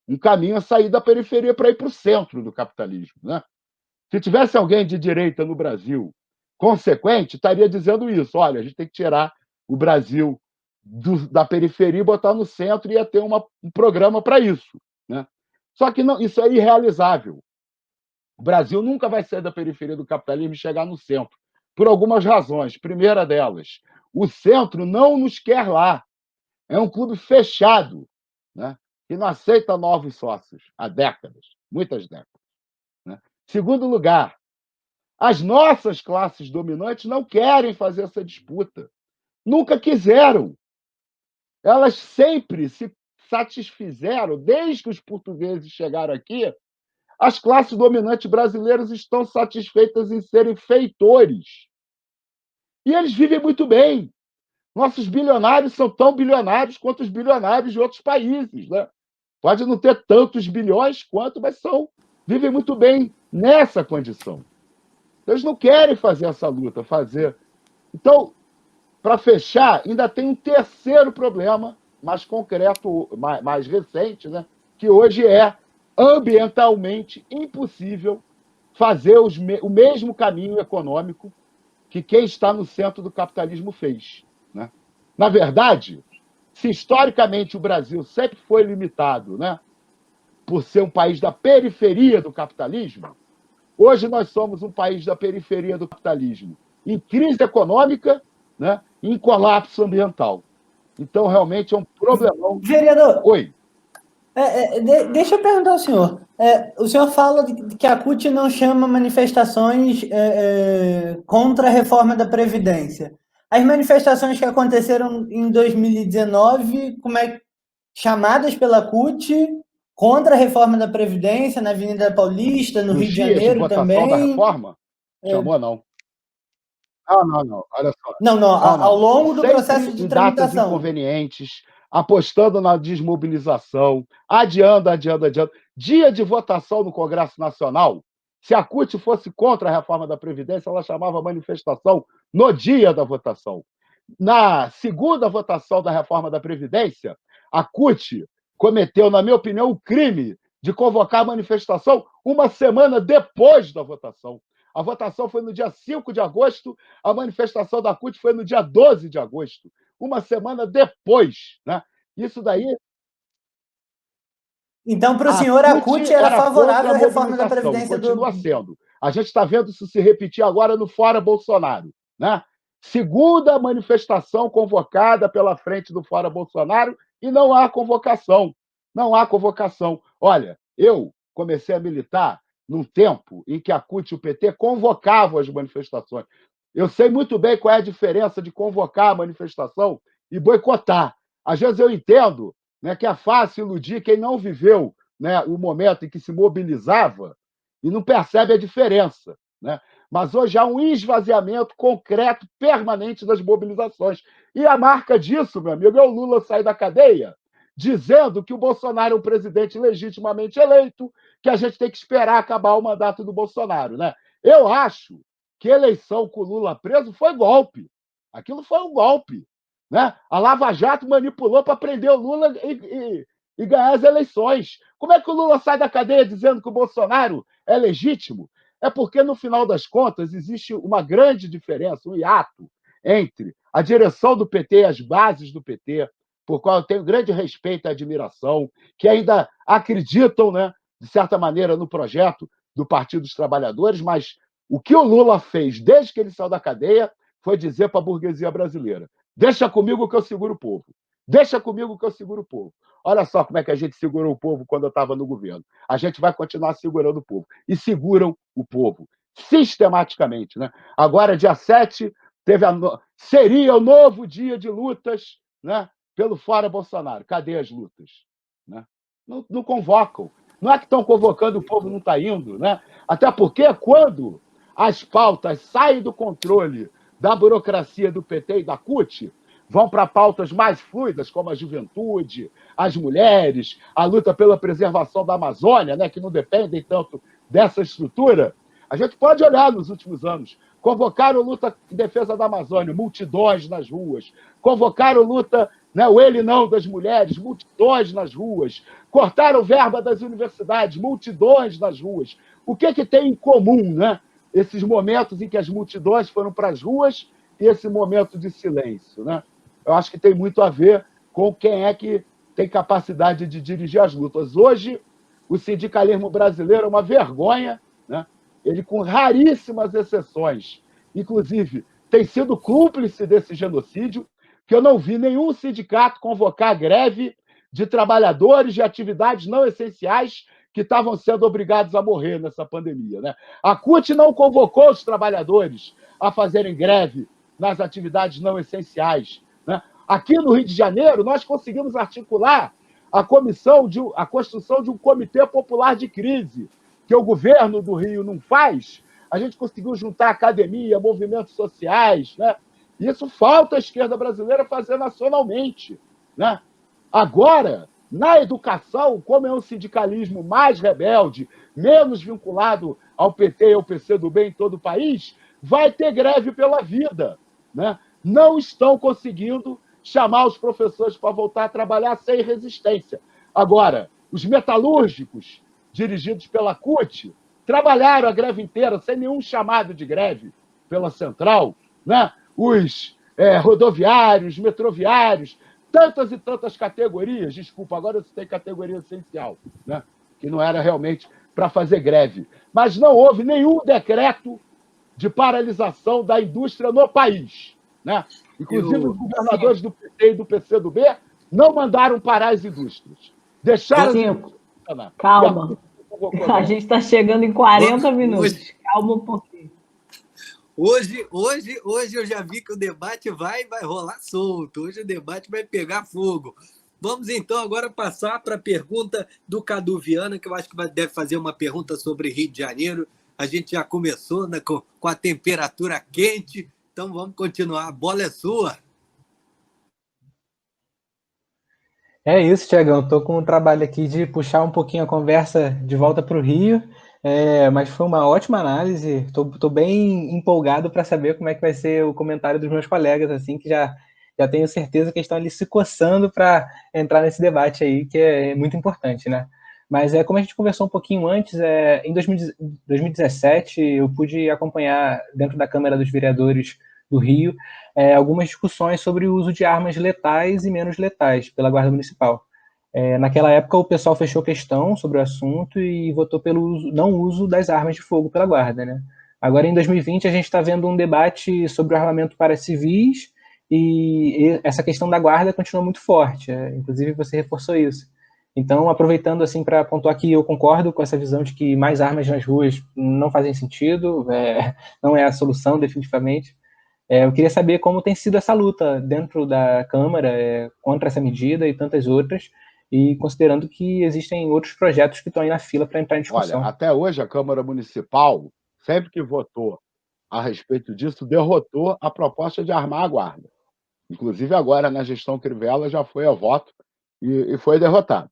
Um caminho é sair da periferia para ir para o centro do capitalismo. Né? Se tivesse alguém de direita no Brasil consequente, estaria dizendo isso. Olha, a gente tem que tirar o Brasil da periferia e botar no centro, e ia ter um programa para isso. Né? Só que não, isso é irrealizável. O Brasil nunca vai sair da periferia do capitalismo e chegar no centro, por algumas razões. Primeira delas, o centro não nos quer lá. É um clube fechado, né, que não aceita novos sócios há décadas, muitas décadas. Né? Segundo lugar, as nossas classes dominantes não querem fazer essa disputa. Nunca quiseram. Elas sempre se satisfizeram, desde que os portugueses chegaram aqui, as classes dominantes brasileiras estão satisfeitas em serem feitores. E eles vivem muito bem. Nossos bilionários são tão bilionários quanto os bilionários de outros países. Né? Pode não ter tantos bilhões quanto, mas vivem muito bem nessa condição. Eles não querem fazer essa luta, Então, para fechar, ainda tem um terceiro problema, mais concreto, mais recente, né? Que hoje é ambientalmente impossível fazer o mesmo caminho econômico que quem está no centro do capitalismo fez. Né? Na verdade, se historicamente o Brasil sempre foi limitado, né, por ser um país da periferia do capitalismo, hoje nós somos um país da periferia do capitalismo, em crise econômica, né, e em colapso ambiental. Então, realmente é um problemão. Vereador, Oi. Deixa eu perguntar ao senhor. O senhor fala que a CUT não chama manifestações contra a reforma da Previdência. As manifestações que aconteceram em 2019, chamadas pela CUT contra a reforma da Previdência, na Avenida Paulista, no Rio de Janeiro também. Da reforma? Chamou, não. Não. Olha só. Não. Ao longo do processo de tramitação. Datas inconvenientes, apostando na desmobilização, adiando. Dia de votação no Congresso Nacional, se a CUT fosse contra a reforma da Previdência, ela chamava manifestação no dia da votação. Na segunda votação da reforma da Previdência, a CUT cometeu, na minha opinião, o crime de convocar a manifestação uma semana depois da votação. A votação foi no dia 5 de agosto, a manifestação da CUT foi no dia 12 de agosto, uma semana depois. Né? Isso daí. Então, para o senhor, a CUT era favorável à reforma da Previdência continua sendo. A gente está vendo isso se repetir agora no Fora Bolsonaro. Né? Segunda manifestação convocada pela frente do Fora Bolsonaro e não há convocação. Não há convocação. Olha, eu comecei a militar num tempo em que a CUT e o PT convocavam as manifestações. Eu sei muito bem qual é a diferença de convocar a manifestação e boicotar. Às vezes eu entendo, né, que é fácil iludir quem não viveu, né, o momento em que se mobilizava e não percebe a diferença. né? Mas hoje há um esvaziamento concreto, permanente das mobilizações. E a marca disso, meu amigo, é o Lula sair da cadeia, dizendo que o Bolsonaro é um presidente legitimamente eleito, que a gente tem que esperar acabar o mandato do Bolsonaro, né? Eu acho que a eleição com o Lula preso foi golpe. Aquilo foi um golpe, né? A Lava Jato manipulou para prender o Lula e ganhar as eleições. Como é que o Lula sai da cadeia dizendo que o Bolsonaro é legítimo? É porque, no final das contas, existe uma grande diferença, um hiato entre a direção do PT e as bases do PT, por qual eu tenho grande respeito e admiração, que ainda acreditam, né, de certa maneira, no projeto do Partido dos Trabalhadores, mas o que o Lula fez desde que ele saiu da cadeia foi dizer para a burguesia brasileira: deixa comigo que eu seguro o povo. Deixa comigo que eu seguro o povo. Olha só como é que a gente segurou o povo quando eu estava no governo. A gente vai continuar segurando o povo. E seguram o povo, sistematicamente, né? Agora, dia 7, seria o novo dia de lutas, né, pelo Fora Bolsonaro. Cadê as lutas? Né? Não convocam. Não é que estão convocando, o povo não está indo. Né? Até porque, quando as pautas saem do controle da burocracia do PT e da CUT, vão para pautas mais fluidas, como a juventude, as mulheres, a luta pela preservação da Amazônia, né, que não dependem tanto dessa estrutura. A gente pode olhar nos últimos anos. Convocaram luta em defesa da Amazônia, multidões nas ruas. Convocaram luta, né, o ele não das mulheres, multidões nas ruas. Cortaram verba das universidades, multidões nas ruas. O que tem em comum, né, esses momentos em que as multidões foram para as ruas e esse momento de silêncio, né? Eu acho que tem muito a ver com quem é que tem capacidade de dirigir as lutas. Hoje, o sindicalismo brasileiro é uma vergonha, né? Ele, com raríssimas exceções, inclusive, tem sido cúmplice desse genocídio, que eu não vi nenhum sindicato convocar greve de trabalhadores de atividades não essenciais que estavam sendo obrigados a morrer nessa pandemia. Né? A CUT não convocou os trabalhadores a fazerem greve nas atividades não essenciais. Né? Aqui no Rio de Janeiro, nós conseguimos articular a construção de um comitê popular de crise, que o governo do Rio não faz. A gente conseguiu juntar academia, movimentos sociais. Né? Isso falta a esquerda brasileira fazer nacionalmente. Né? Agora, na educação, como é um sindicalismo mais rebelde, menos vinculado ao PT e ao PCdoB em todo o país, vai ter greve pela vida. Né? Não estão conseguindo chamar os professores para voltar a trabalhar sem resistência. Agora, os metalúrgicos, dirigidos pela CUT, trabalharam a greve inteira sem nenhum chamado de greve pela central. Né? Os rodoviários, metroviários, tantas e tantas categorias, desculpa, agora eu citei categoria essencial, né? Que não era realmente para fazer greve. Mas não houve nenhum decreto de paralisação da indústria no país. Né? Inclusive, os governadores do PT e do PCdoB não mandaram parar as indústrias. Deixaram as indústrias funcionar. Calma. A gente está chegando em 40 minutos. Calma um pouquinho. Hoje eu já vi que o debate vai rolar solto. Hoje o debate vai pegar fogo. Vamos, então, agora passar para a pergunta do Cadu Viana, que eu acho que deve fazer uma pergunta sobre Rio de Janeiro. A gente já começou, né, com a temperatura quente, então vamos continuar. A bola é sua. É isso, Tiagão. Estou com o trabalho aqui de puxar um pouquinho a conversa de volta para o Rio, mas foi uma ótima análise. Estou bem empolgado para saber como é que vai ser o comentário dos meus colegas, assim, que já tenho certeza que estão ali se coçando para entrar nesse debate aí, que é muito importante, né? Mas como a gente conversou um pouquinho antes, em 2017 eu pude acompanhar dentro da Câmara dos Vereadores do Rio algumas discussões sobre o uso de armas letais e menos letais pela Guarda Municipal. Naquela época o pessoal fechou questão sobre o assunto e votou pelo não uso das armas de fogo pela Guarda, né? Agora em 2020 a gente está vendo um debate sobre o armamento para civis e essa questão da Guarda continua muito forte, inclusive você reforçou isso. Então, aproveitando assim para pontuar que eu concordo com essa visão de que mais armas nas ruas não fazem sentido, não é a solução definitivamente. Eu queria saber como tem sido essa luta dentro da Câmara contra essa medida e tantas outras, e considerando que existem outros projetos que estão aí na fila para entrar em discussão. Olha, até hoje a Câmara Municipal sempre que votou a respeito disso, derrotou a proposta de armar a guarda. Inclusive agora, na gestão Crivella, já foi a voto e foi derrotado.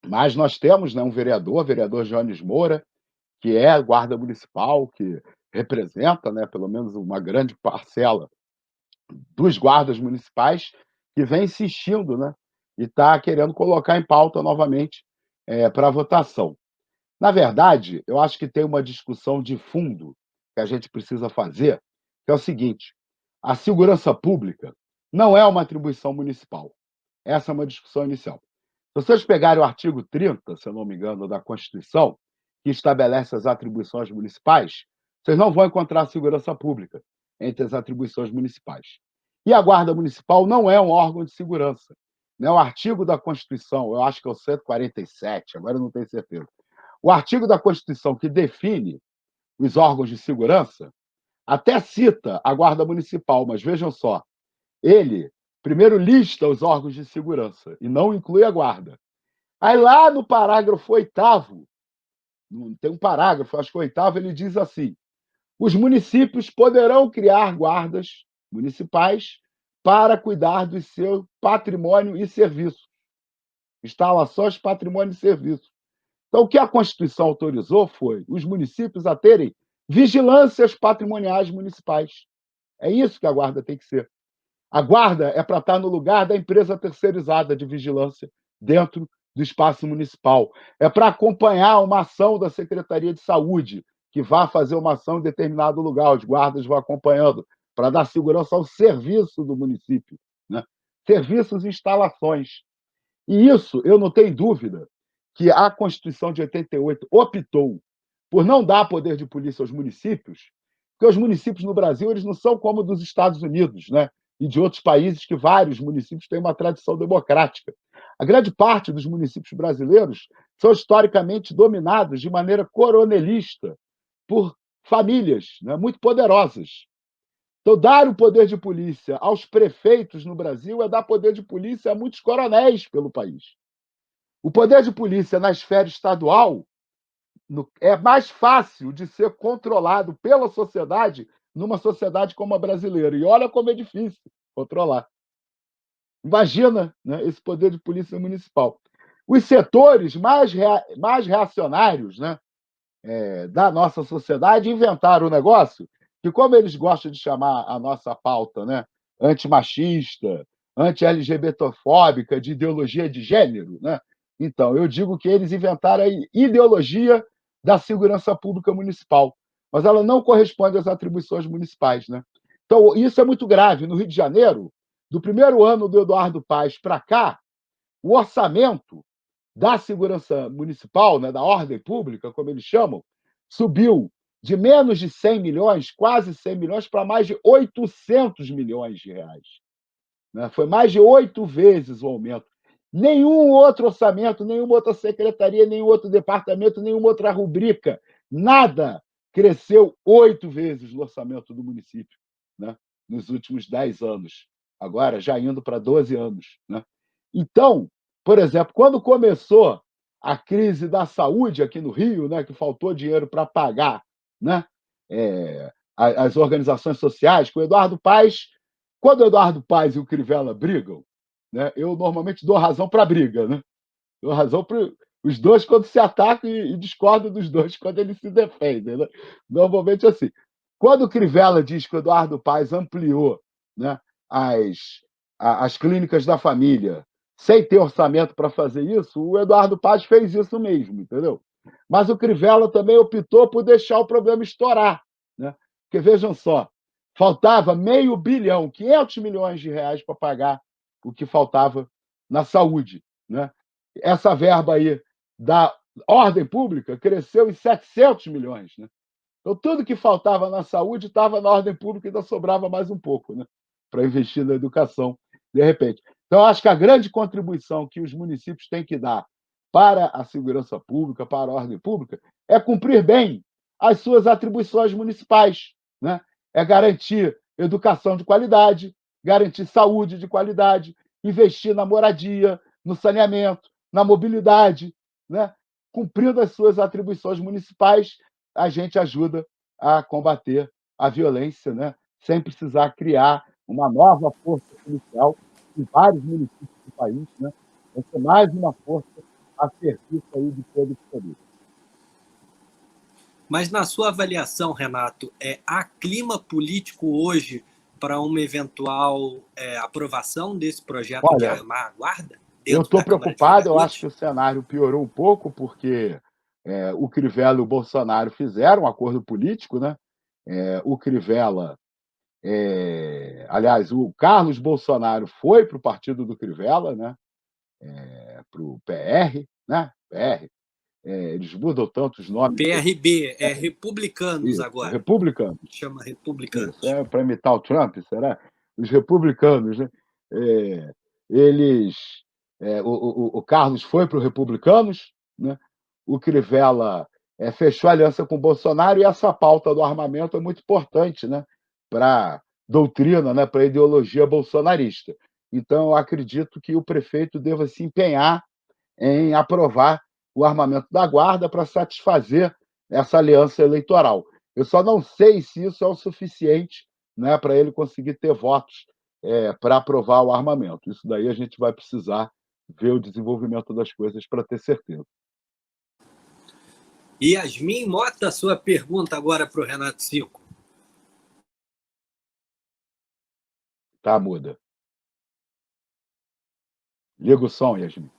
Mas nós temos, né, um vereador, vereador Jones Moura, que é a guarda municipal, que representa, né, pelo menos uma grande parcela dos guardas municipais, que vem insistindo, né, e está querendo colocar em pauta novamente para votação. Na verdade, eu acho que tem uma discussão de fundo que a gente precisa fazer, que é o seguinte: a segurança pública não é uma atribuição municipal. Essa é uma discussão inicial. Se vocês pegarem o artigo 30, se eu não me engano, da Constituição, que estabelece as atribuições municipais, vocês não vão encontrar segurança pública entre as atribuições municipais. E a Guarda Municipal não é um órgão de segurança. Né? O artigo da Constituição, eu acho que é o 147, agora eu não tenho certeza. O artigo da Constituição que define os órgãos de segurança até cita a Guarda Municipal, mas vejam só, ele primeiro lista os órgãos de segurança e não inclui a guarda. Aí lá no parágrafo 8º, tem um parágrafo, acho que o 8º, ele diz assim: os municípios poderão criar guardas municipais para cuidar do seu patrimônio e serviço. Instalações, patrimônio e serviço. Então, o que a Constituição autorizou foi os municípios a terem vigilâncias patrimoniais municipais. É isso que a guarda tem que ser. A guarda é para estar no lugar da empresa terceirizada de vigilância dentro do espaço municipal. É para acompanhar uma ação da Secretaria de Saúde, que vai fazer uma ação em determinado lugar. Os guardas vão acompanhando para dar segurança ao serviço do município, né? Serviços e instalações. E isso, eu não tenho dúvida que a Constituição de 88 optou por não dar poder de polícia aos municípios, porque os municípios no Brasil eles não são como dos Estados Unidos, né? E de outros países que vários municípios têm uma tradição democrática. A grande parte dos municípios brasileiros são historicamente dominados de maneira coronelista por famílias, né, muito poderosas. Então, dar o poder de polícia aos prefeitos no Brasil é dar poder de polícia a muitos coronéis pelo país. O poder de polícia na esfera estadual é mais fácil de ser controlado pela sociedade numa sociedade como a brasileira. E olha como é difícil controlar. Imagina, né, esse poder de polícia municipal. Os setores mais reacionários, né, da nossa sociedade inventaram um negócio que, como eles gostam de chamar a nossa pauta, né, antimachista, anti-LGBTfóbica, de ideologia de gênero, né? Então, eu digo que eles inventaram a ideologia da segurança pública municipal, mas ela não corresponde às atribuições municipais, né? Então, isso é muito grave. No Rio de Janeiro, do primeiro ano do Eduardo Paes para cá, o orçamento da segurança municipal, né, da ordem pública, como eles chamam, subiu de menos de 100 milhões, quase 100 milhões, para mais de 800 milhões de reais. Né? Foi mais de 8 vezes o aumento. Nenhum outro orçamento, nenhuma outra secretaria, nenhum outro departamento, nenhuma outra rubrica, nada cresceu 8 vezes no orçamento do município, né, nos últimos 10 anos. Agora, já indo para 12 anos. Né? Então, por exemplo, quando começou a crise da saúde aqui no Rio, né, que faltou dinheiro para pagar, né, as organizações sociais, com o Eduardo Paes, quando o Eduardo Paes e o Crivella brigam, né, eu normalmente dou razão para a briga. Né? Dou razão para os dois quando se atacam e discordo dos dois quando eles se defendem. Né? Normalmente assim. Quando o Crivella diz que o Eduardo Paes ampliou, né, as clínicas da família sem ter orçamento para fazer isso, o Eduardo Paes fez isso mesmo, entendeu? Mas o Crivella também optou por deixar o problema estourar. Né? Porque, vejam só, faltava R$500 bilhão, 500 milhões de reais para pagar o que faltava na saúde. Né? Essa verba aí da ordem pública cresceu em 700 milhões. Né? Então, tudo que faltava na saúde estava na ordem pública e ainda sobrava mais um pouco, né, para investir na educação, de repente. Então, acho que a grande contribuição que os municípios têm que dar para a segurança pública, para a ordem pública, é cumprir bem as suas atribuições municipais. Né? É garantir educação de qualidade, garantir saúde de qualidade, investir na moradia, no saneamento, na mobilidade. Né? Cumprindo as suas atribuições municipais, a gente ajuda a combater a violência, né, sem precisar criar uma nova força policial em vários municípios do país, né? Vai ser mais uma força a serviço aí de todo o poder. Mas na sua avaliação, Renato, há clima político hoje para uma eventual aprovação desse projeto de Olha, armar a guarda eu dentro estou da Câmara de preocupado, eu acho Vereadores? que o cenário piorou um pouco, porque o Crivella e o Bolsonaro fizeram um acordo político, né? O Crivella, aliás, o Carlos Bolsonaro foi para o partido do Crivella, né? Para o PR, né? PR. Eles mudam tantos nomes. PRB, republicanos Isso, agora. republicanos. Chama Isso, republicanos. para imitar o Trump, será? Os republicanos, né? Eles. O Carlos foi para os republicanos, né? O Crivella fechou aliança com o Bolsonaro, e essa pauta do armamento é muito importante, né? Para a doutrina, né? Para a ideologia bolsonarista. Então, eu acredito que o prefeito deva se empenhar em aprovar o armamento da guarda para satisfazer essa aliança eleitoral. Eu só não sei se isso é o suficiente, né, para ele conseguir ter votos para aprovar o armamento. Isso daí a gente vai precisar ver o desenvolvimento das coisas para ter certeza. Yasmin Mota, sua pergunta agora para o Renato Cinco. Tá, muda. Liga o som, Yasmin.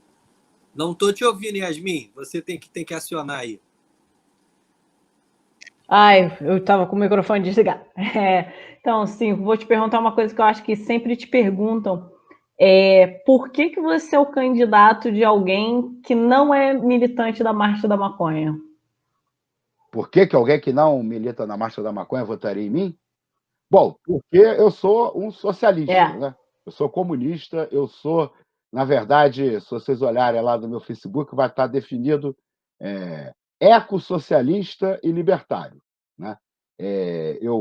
Não estou te ouvindo, Yasmin. Você tem que acionar aí. Ai, eu estava com o microfone desligado. Então, sim, vou te perguntar uma coisa que eu acho que sempre te perguntam. Por que você é o candidato de alguém que não é militante da Marcha da Maconha? Por que alguém que não milita na Marcha da Maconha votaria em mim? Bom, porque eu sou um socialista, né? Eu sou comunista, eu sou, na verdade, se vocês olharem lá no meu Facebook, vai estar definido ecossocialista e libertário, né?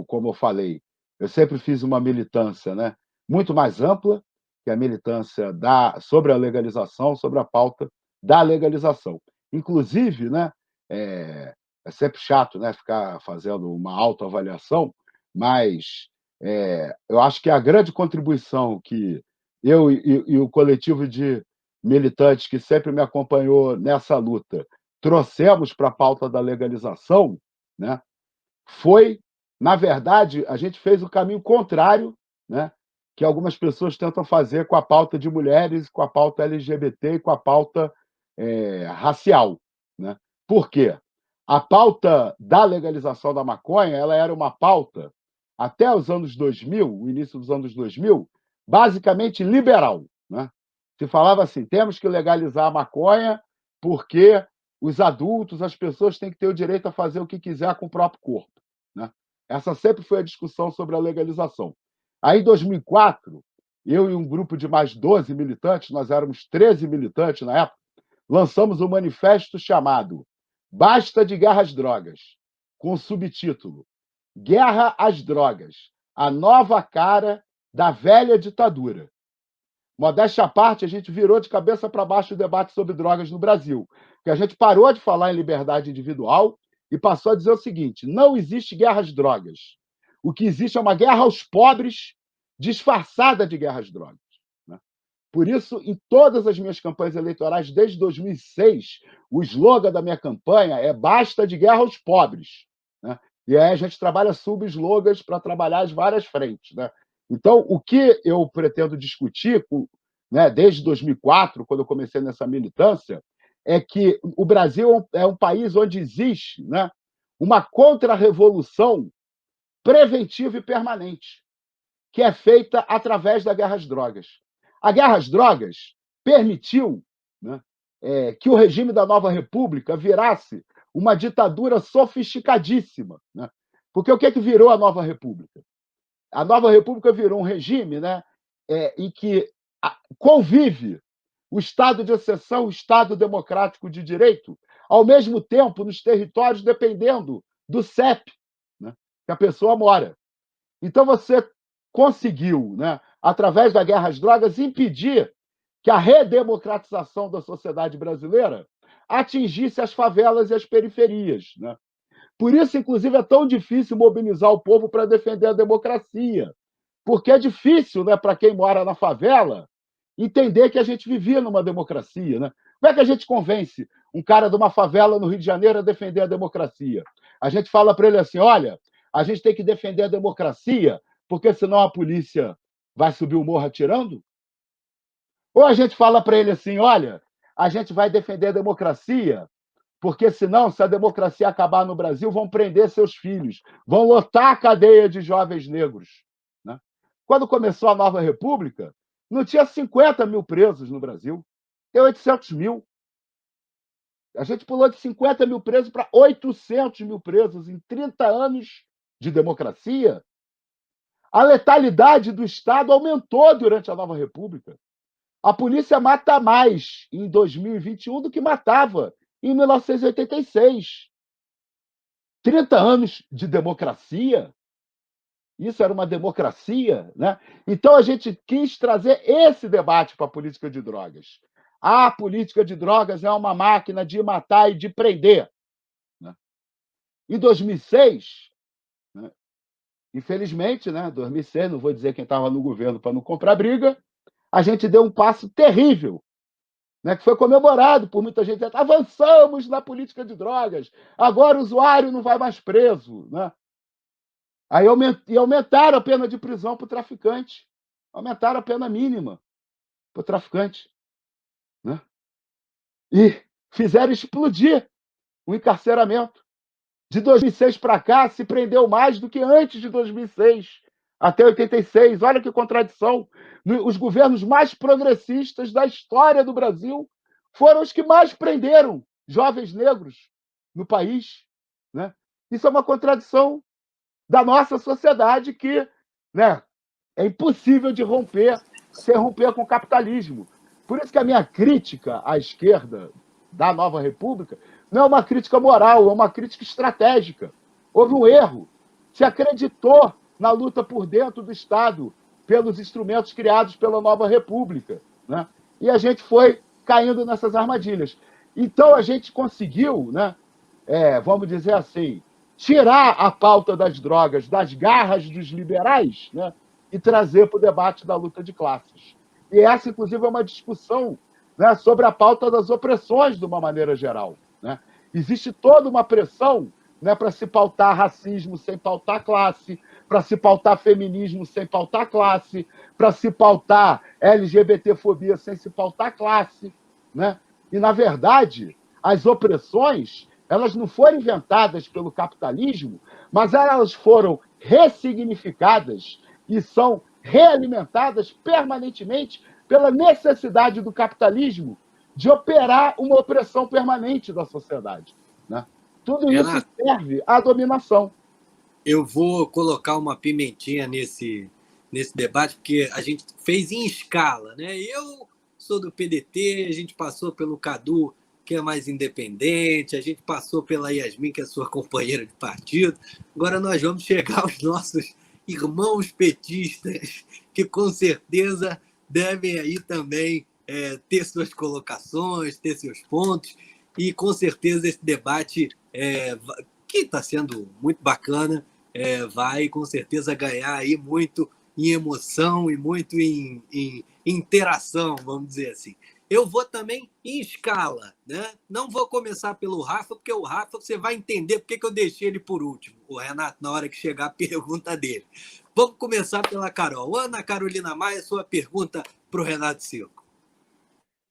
Como eu falei, eu sempre fiz uma militância, né, muito mais ampla que a militância sobre a legalização, sobre a pauta da legalização. Inclusive, né, é sempre chato, né, ficar fazendo uma autoavaliação, mas eu acho que a grande contribuição que eu e o coletivo de militantes que sempre me acompanhou nessa luta trouxemos para a pauta da legalização, né, foi, na verdade, a gente fez o caminho contrário, né, que algumas pessoas tentam fazer com a pauta de mulheres, com a pauta LGBT e com a pauta racial, né? Por quê? A pauta da legalização da maconha, ela era uma pauta, até os anos 2000, o início dos anos 2000, basicamente liberal, né? Se falava assim, temos que legalizar a maconha porque os adultos, as pessoas têm que ter o direito a fazer o que quiser com o próprio corpo, né? Essa sempre foi a discussão sobre a legalização. Aí, em 2004, eu e um grupo de mais 12 militantes, nós éramos 13 militantes na época, lançamos um manifesto chamado Basta de Guerra às Drogas, com o subtítulo Guerra às Drogas, a nova cara da velha ditadura. Modéstia à parte, a gente virou de cabeça para baixo o debate sobre drogas no Brasil, porque a gente parou de falar em liberdade individual e passou a dizer o seguinte: não existe guerra às drogas. O que existe é uma guerra aos pobres disfarçada de guerra às drogas, né? Por isso, em todas as minhas campanhas eleitorais desde 2006, o slogan da minha campanha é basta de guerra aos pobres, né? E aí a gente trabalha sub-slogans para trabalhar as várias frentes, né? Então, o que eu pretendo discutir, né, desde 2004, quando eu comecei nessa militância, é que o Brasil é um país onde existe, né, uma contra-revolução preventiva e permanente, que é feita através da guerra às drogas. A guerra às drogas permitiu, né, que o regime da Nova República virasse uma ditadura sofisticadíssima, né? Porque o que virou a Nova República? A Nova República virou um regime, né, em que convive o Estado de exceção, o Estado democrático de direito, ao mesmo tempo nos territórios dependendo do CEP, né, que a pessoa mora. Então você conseguiu, né, através da guerra às drogas, impedir que a redemocratização da sociedade brasileira atingisse as favelas e as periferias, né? Por isso, inclusive, é tão difícil mobilizar o povo para defender a democracia. Porque é difícil, né, para quem mora na favela entender que a gente vivia numa democracia. Né? Como é que a gente convence um cara de uma favela no Rio de Janeiro a defender a democracia? A gente fala para ele assim: olha, a gente tem que defender a democracia, porque senão a polícia vai subir o morro atirando? Ou a gente fala para ele assim: olha, a gente vai defender a democracia, porque senão, se a democracia acabar no Brasil, vão prender seus filhos, vão lotar a cadeia de jovens negros. Né? Quando começou a nova república, não tinha 50 mil presos no Brasil, tem 800 mil. A gente pulou de 50 mil presos para 800 mil presos em 30 anos de democracia. A letalidade do Estado aumentou durante a nova república. A polícia mata mais em 2021 do que matava em 1986. 30 anos de democracia. Isso era uma democracia, né? Então a gente quis trazer esse debate para a política de drogas. A política de drogas é uma máquina de matar e de prender. Né? Em 2006, né? Infelizmente, né? 2006, não vou dizer quem estava no governo para não comprar briga, a gente deu um passo terrível, né? Que foi comemorado por muita gente. Avançamos na política de drogas, agora o usuário não vai mais preso, né? Aí aumentaram a pena de prisão para o traficante. Aumentaram a pena mínima para o traficante. Né? E fizeram explodir o encarceramento. De 2006 para cá, se prendeu mais do que antes de 2006, até 86. Olha que contradição. Os governos mais progressistas da história do Brasil foram os que mais prenderam jovens negros no país. Né? Isso é uma contradição da nossa sociedade que, né, é impossível de romper sem romper com o capitalismo. Por isso que a minha crítica à esquerda da Nova República não é uma crítica moral, é uma crítica estratégica. Houve um erro. Se acreditou na luta por dentro do Estado pelos instrumentos criados pela Nova República. Né? E a gente foi caindo nessas armadilhas. Então a gente conseguiu, né, vamos dizer assim, tirar a pauta das drogas das garras dos liberais, né, e trazer para o debate da luta de classes. E essa, inclusive, é uma discussão, né, sobre a pauta das opressões de uma maneira geral. Né? Existe toda uma pressão, né, para se pautar racismo sem pautar classe, para se pautar feminismo sem pautar classe, para se pautar LGBTfobia sem se pautar classe. Né? E, na verdade, as opressões elas não foram inventadas pelo capitalismo, mas elas foram ressignificadas e são realimentadas permanentemente pela necessidade do capitalismo de operar uma opressão permanente da sociedade. Né? Tudo isso Renato, serve à dominação. eu vou colocar uma pimentinha nesse debate, porque a gente fez em escala. Né? Eu sou do PDT, a gente passou pelo Cadu, que é mais independente, a gente passou pela Yasmin, que é sua companheira de partido. Agora nós vamos chegar aos nossos irmãos petistas, que com certeza devem aí também ter suas colocações, ter seus pontos, e com certeza esse debate, que está sendo muito bacana, vai com certeza ganhar aí muito em emoção e muito em interação, vamos dizer assim. Eu vou também em escala, né? Não vou começar pelo Rafa, porque o Rafa você vai entender porque que eu deixei ele por último, o Renato, na hora que chegar a pergunta dele. Vamos começar pela Carol. Ana Carolina Maia, sua pergunta para o Renato Silva.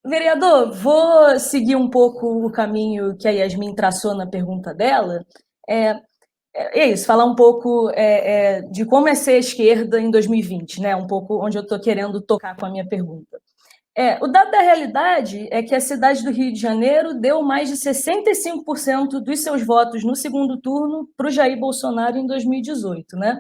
Vereador, vou seguir um pouco o caminho que a Yasmin traçou na pergunta dela. É isso, falar um pouco de como é ser esquerda em 2020, né? Um pouco onde eu estou querendo tocar com a minha pergunta. O dado da realidade é que a cidade do Rio de Janeiro deu mais de 65% dos seus votos no segundo turno para o Jair Bolsonaro em 2018, né?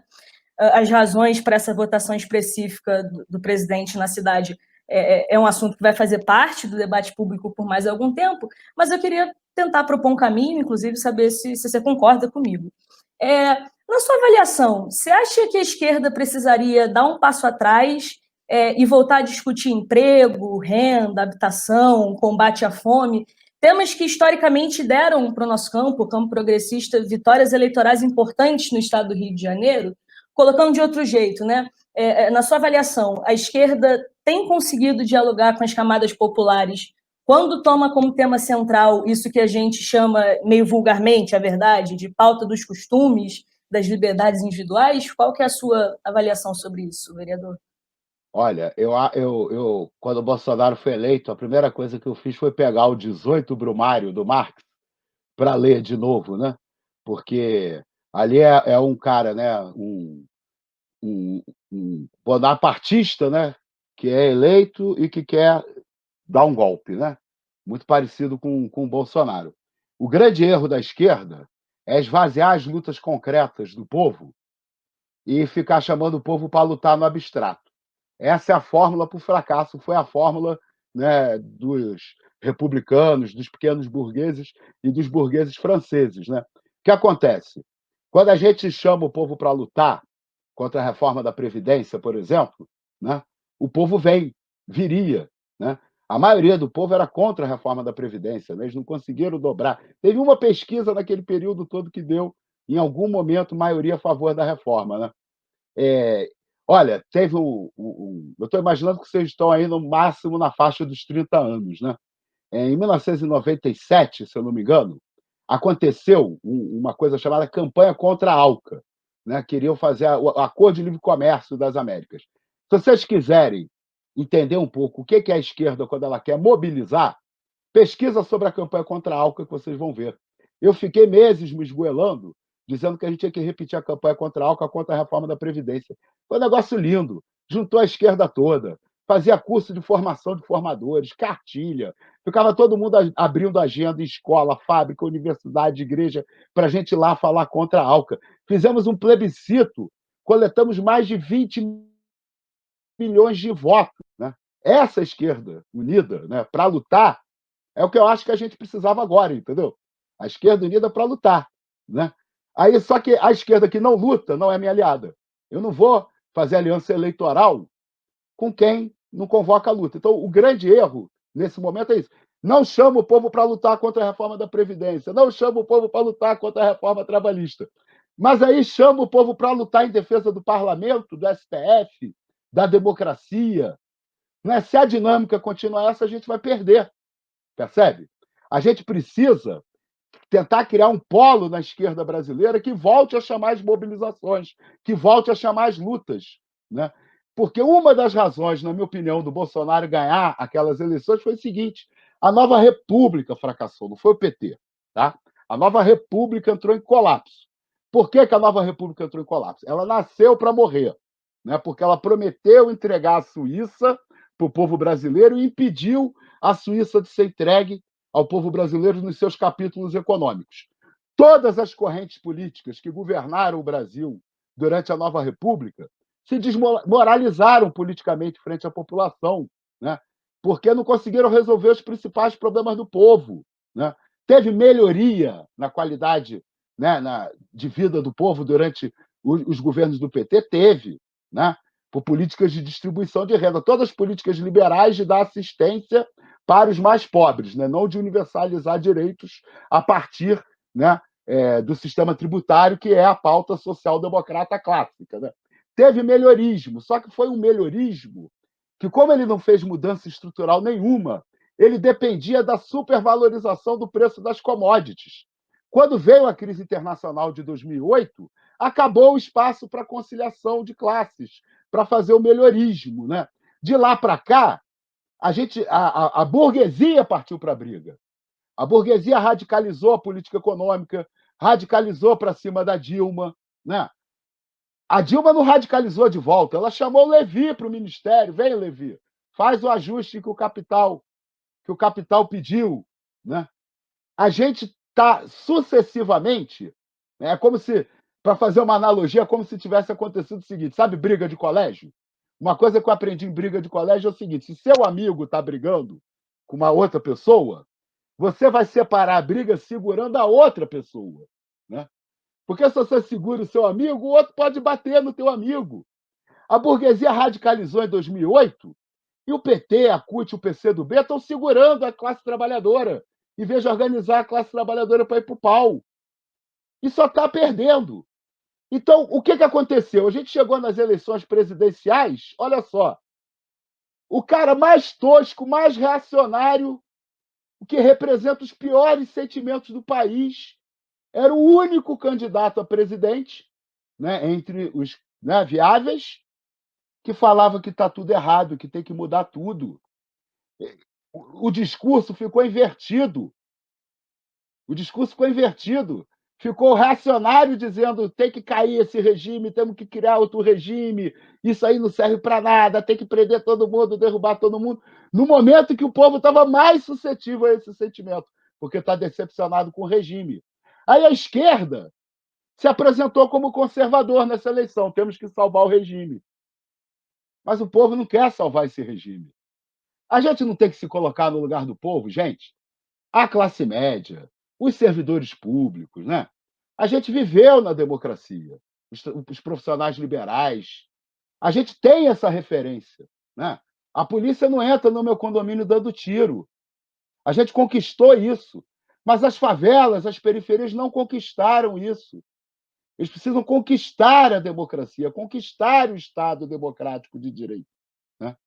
As razões para essa votação específica do presidente na cidade é um assunto que vai fazer parte do debate público por mais algum tempo, mas eu queria tentar propor um caminho, inclusive saber se você concorda comigo. Na sua avaliação, você acha que a esquerda precisaria dar um passo atrás e voltar a discutir emprego, renda, habitação, combate à fome, temas que historicamente deram para o nosso campo, o campo progressista, vitórias eleitorais importantes no estado do Rio de Janeiro. Colocando de outro jeito, né? Na sua avaliação, a esquerda tem conseguido dialogar com as camadas populares quando toma como tema central isso que a gente chama, meio vulgarmente, a verdade, de pauta dos costumes, das liberdades individuais? Qual que é a sua avaliação sobre isso, vereador? Olha, quando o Bolsonaro foi eleito, a primeira coisa que eu fiz foi pegar o 18 Brumário do Marx para ler de novo, né? Porque ali é um cara, né? Um bonapartista, né? Que é eleito e que quer dar um golpe, né? Muito parecido com o Bolsonaro. O grande erro da esquerda é esvaziar as lutas concretas do povo e ficar chamando o povo para lutar no abstrato. Essa é a fórmula para o fracasso, foi a fórmula, né, dos republicanos, dos pequenos burgueses e dos burgueses franceses. Né? O que acontece? Quando a gente chama o povo para lutar contra a reforma da Previdência, por exemplo, né, o povo viria. Né? A maioria do povo era contra a reforma da Previdência, né? Eles não conseguiram dobrar. Teve uma pesquisa naquele período todo que deu, em algum momento, maioria a favor da reforma. Né? Olha, teve eu estou imaginando que vocês estão aí no máximo na faixa dos 30 anos. Né? Em 1997, se eu não me engano, aconteceu uma coisa chamada Campanha contra a ALCA. Né? Queriam fazer o Acordo de Livre Comércio das Américas. Se vocês quiserem entender um pouco o que é a esquerda quando ela quer mobilizar, pesquisa sobre a campanha contra a ALCA que vocês vão ver. Eu fiquei meses me esgoelando, dizendo que a gente tinha que repetir a campanha contra a ALCA, contra a reforma da Previdência. Foi um negócio lindo. Juntou a esquerda toda, fazia curso de formação de formadores, cartilha, ficava todo mundo abrindo agenda em escola, fábrica, universidade, igreja, para a gente ir lá falar contra a ALCA. Fizemos um plebiscito, coletamos mais de 20 milhões de votos. Né? Essa esquerda unida, né, para lutar, é o que eu acho que a gente precisava agora, entendeu? A esquerda unida para lutar. Né? Aí, só que a esquerda que não luta não é minha aliada. Eu não vou fazer aliança eleitoral com quem não convoca a luta. Então, o grande erro nesse momento é isso. Não chama o povo para lutar contra a reforma da Previdência, não chama o povo para lutar contra a reforma trabalhista. Mas aí chama o povo para lutar em defesa do parlamento, do STF, da democracia. Né? Se a dinâmica continuar essa, a gente vai perder. Percebe? A gente precisa tentar criar um polo na esquerda brasileira que volte a chamar as mobilizações, que volte a chamar as lutas. Né? Porque uma das razões, na minha opinião, do Bolsonaro ganhar aquelas eleições foi o seguinte: a Nova República fracassou, não foi o PT. Tá? A Nova República entrou em colapso. Por que a Nova República entrou em colapso? Ela nasceu para morrer, né? Porque ela prometeu entregar a Suíça para o povo brasileiro e impediu a Suíça de ser entregue ao povo brasileiro nos seus capítulos econômicos. Todas as correntes políticas que governaram o Brasil durante a Nova República se desmoralizaram politicamente frente à população, né? Porque não conseguiram resolver os principais problemas do povo. Né? Teve melhoria na qualidade, né, de vida do povo durante os governos do PT? Teve. Né? Por políticas de distribuição de renda, todas as políticas liberais de dar assistência para os mais pobres, né? Não de universalizar direitos a partir, né, do sistema tributário, que é a pauta social-democrata clássica. Né? Teve melhorismo, só que foi um melhorismo que, como ele não fez mudança estrutural nenhuma, ele dependia da supervalorização do preço das commodities. Quando veio a crise internacional de 2008, acabou o espaço para conciliação de classes, para fazer o melhorismo. Né? De lá para cá, a burguesia partiu para a briga. A burguesia radicalizou a política econômica, radicalizou para cima da Dilma. Né? A Dilma não radicalizou de volta, ela chamou o Levi para o ministério. Vem, Levi, faz o ajuste que o capital pediu. Né? A gente está sucessivamente, é como se, para fazer uma analogia, como se tivesse acontecido o seguinte: sabe, briga de colégio? Uma coisa que eu aprendi em briga de colégio é o seguinte: se seu amigo está brigando com uma outra pessoa, você vai separar a briga segurando a outra pessoa. Né? Porque se você segura o seu amigo, o outro pode bater no teu amigo. A burguesia radicalizou em 2008 e o PT, a CUT e o PCdoB estão segurando a classe trabalhadora em vez de organizar a classe trabalhadora para ir para o pau. E só está perdendo. Então, o que aconteceu? A gente chegou nas eleições presidenciais, olha só, o cara mais tosco, mais reacionário, o que representa os piores sentimentos do país, era o único candidato a presidente, né, entre os, né, viáveis, que falava que está tudo errado, que tem que mudar tudo. O discurso ficou invertido. O discurso ficou invertido. Ficou reacionário dizendo tem que cair esse regime, temos que criar outro regime, isso aí não serve para nada, tem que prender todo mundo, derrubar todo mundo. No momento que o povo estava mais suscetível a esse sentimento, porque está decepcionado com o regime. Aí a esquerda se apresentou como conservador nessa eleição, temos que salvar o regime. Mas o povo não quer salvar esse regime. A gente não tem que se colocar no lugar do povo, gente. A classe média, os servidores públicos, né? A gente viveu na democracia, os profissionais liberais. A gente tem essa referência, né? A polícia não entra no meu condomínio dando tiro. A gente conquistou isso. Mas as favelas, as periferias não conquistaram isso. Eles precisam conquistar a democracia, conquistar o Estado democrático de direito, né?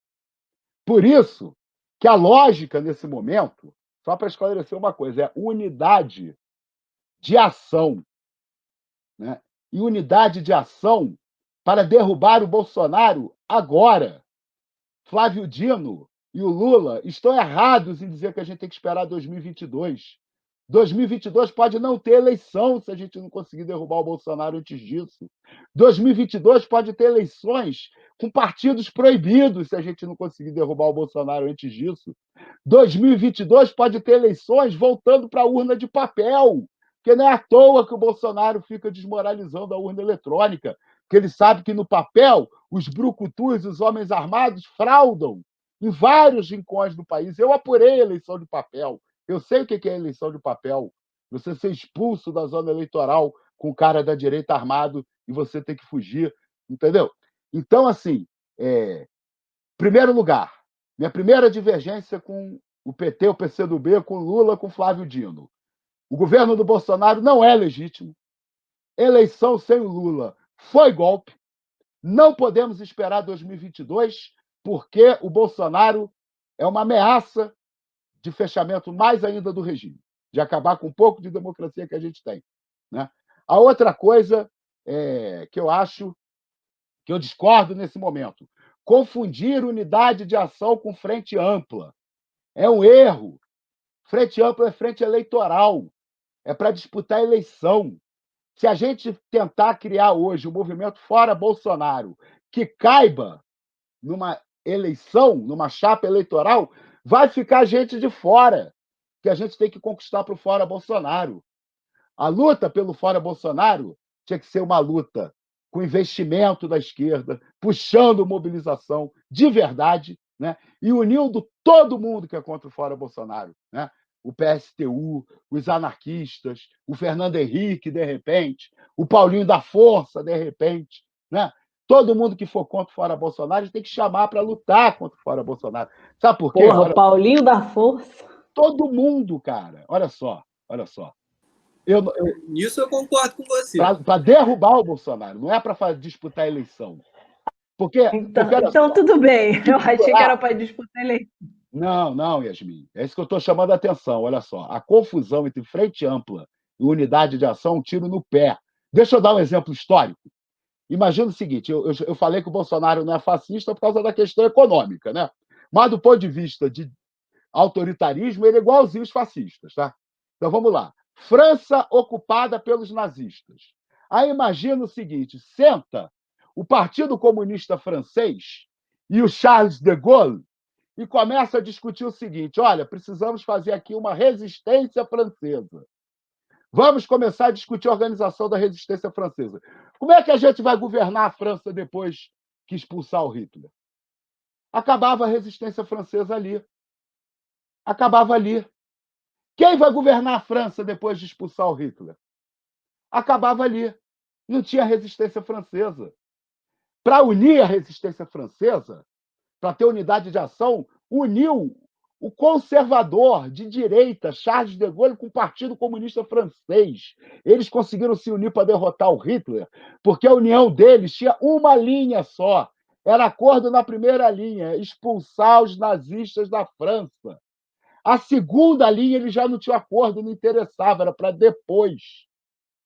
Por isso que a lógica nesse momento, só para esclarecer uma coisa, é unidade de ação, né? E unidade de ação para derrubar o Bolsonaro agora. Flávio Dino e o Lula estão errados em dizer que a gente tem que esperar 2022. 2022 pode não ter eleição se a gente não conseguir derrubar o Bolsonaro antes disso. 2022 pode ter eleições com partidos proibidos se a gente não conseguir derrubar o Bolsonaro antes disso. 2022 pode ter eleições voltando para a urna de papel, porque não é à toa que o Bolsonaro fica desmoralizando a urna eletrônica, porque ele sabe que no papel os brucutus, os homens armados, fraudam em vários rincões do país. Eu apurei a eleição de papel. Eu sei o que é eleição de papel. Você ser expulso da zona eleitoral com o cara da direita armado e você ter que fugir, entendeu? Então, assim, primeiro lugar, minha primeira divergência com o PT, o PCdoB, com Lula, com Flávio Dino. O governo do Bolsonaro não é legítimo. Eleição sem o Lula foi golpe. Não podemos esperar 2022, porque o Bolsonaro é uma ameaça de fechamento mais ainda do regime, de acabar com um pouco de democracia que a gente tem, né? A outra coisa que eu acho que eu discordo nesse momento, confundir unidade de ação com frente ampla. É um erro. Frente ampla é frente eleitoral, é para disputar a eleição. Se a gente tentar criar hoje um movimento fora Bolsonaro que caiba numa eleição, numa chapa eleitoral, vai ficar gente de fora, que a gente tem que conquistar para o fora Bolsonaro. A luta pelo fora Bolsonaro tinha que ser uma luta com investimento da esquerda, puxando mobilização de verdade, né? E unindo todo mundo que é contra o fora Bolsonaro, né? O PSTU, os anarquistas, o Fernando Henrique, de repente, o Paulinho da Força, de repente, né? Todo mundo que for contra o fora Bolsonaro, a gente tem que chamar para lutar contra o fora Bolsonaro. Sabe por quê? Porra, o Paulinho da Força. Todo mundo, cara. Olha só, olha só. Nisso eu concordo com você. Para derrubar o Bolsonaro, não é para disputar a eleição. Porque então tudo bem. Eu achei que era para disputar a eleição. Não, Yasmin. É isso que eu estou chamando a atenção. Olha só. A confusão entre frente ampla e unidade de ação é um tiro no pé. Deixa eu dar um exemplo histórico. Imagina o seguinte: eu falei que o Bolsonaro não é fascista por causa da questão econômica, né? Mas do ponto de vista de autoritarismo, ele é igualzinho os fascistas, tá? Então vamos lá. França ocupada pelos nazistas. Aí imagina o seguinte: senta o Partido Comunista Francês e o Charles de Gaulle e começa a discutir o seguinte: olha, precisamos fazer aqui uma resistência francesa. Vamos começar a discutir a organização da resistência francesa. Como é que a gente vai governar a França depois que expulsar o Hitler? Acabava a resistência francesa ali. Acabava ali. Quem vai governar a França depois de expulsar o Hitler? Acabava ali. Não tinha resistência francesa. Para unir a resistência francesa, para ter unidade de ação, uniu O conservador de direita, Charles de Gaulle, com o Partido Comunista Francês. Eles conseguiram se unir para derrotar o Hitler, porque a união deles tinha uma linha só. Era acordo na primeira linha, expulsar os nazistas da França. A segunda linha, eles já não tinham acordo, não interessava, era para depois.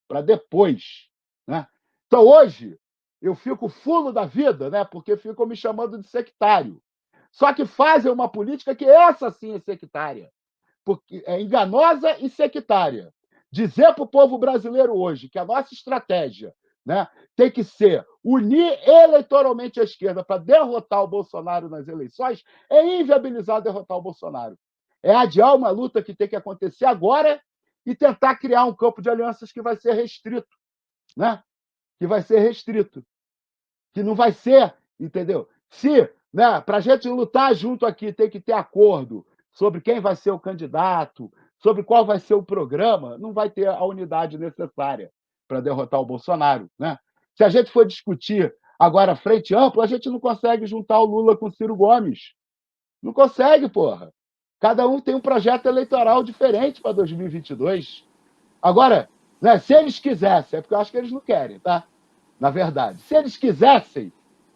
Para depois. Né? Então, hoje, eu fico fulo da vida, né? Porque ficam me chamando de sectário. Só que fazem uma política que essa sim é sectária, porque é enganosa e sectária. Dizer para o povo brasileiro hoje que a nossa estratégia, né, tem que ser unir eleitoralmente a esquerda para derrotar o Bolsonaro nas eleições é inviabilizar derrotar o Bolsonaro. É adiar uma luta que tem que acontecer agora e tentar criar um campo de alianças que vai ser restrito, né? Que vai ser restrito, que não vai ser, entendeu? Se, né, para a gente lutar junto aqui, tem que ter acordo sobre quem vai ser o candidato, sobre qual vai ser o programa, não vai ter a unidade necessária para derrotar o Bolsonaro. Né? Se a gente for discutir agora frente ampla, a gente não consegue juntar o Lula com o Ciro Gomes. Não consegue, porra. Cada um tem um projeto eleitoral diferente para 2022. Agora, né, se eles quisessem, é porque eu acho que eles não querem, tá? Na verdade, se eles quisessem,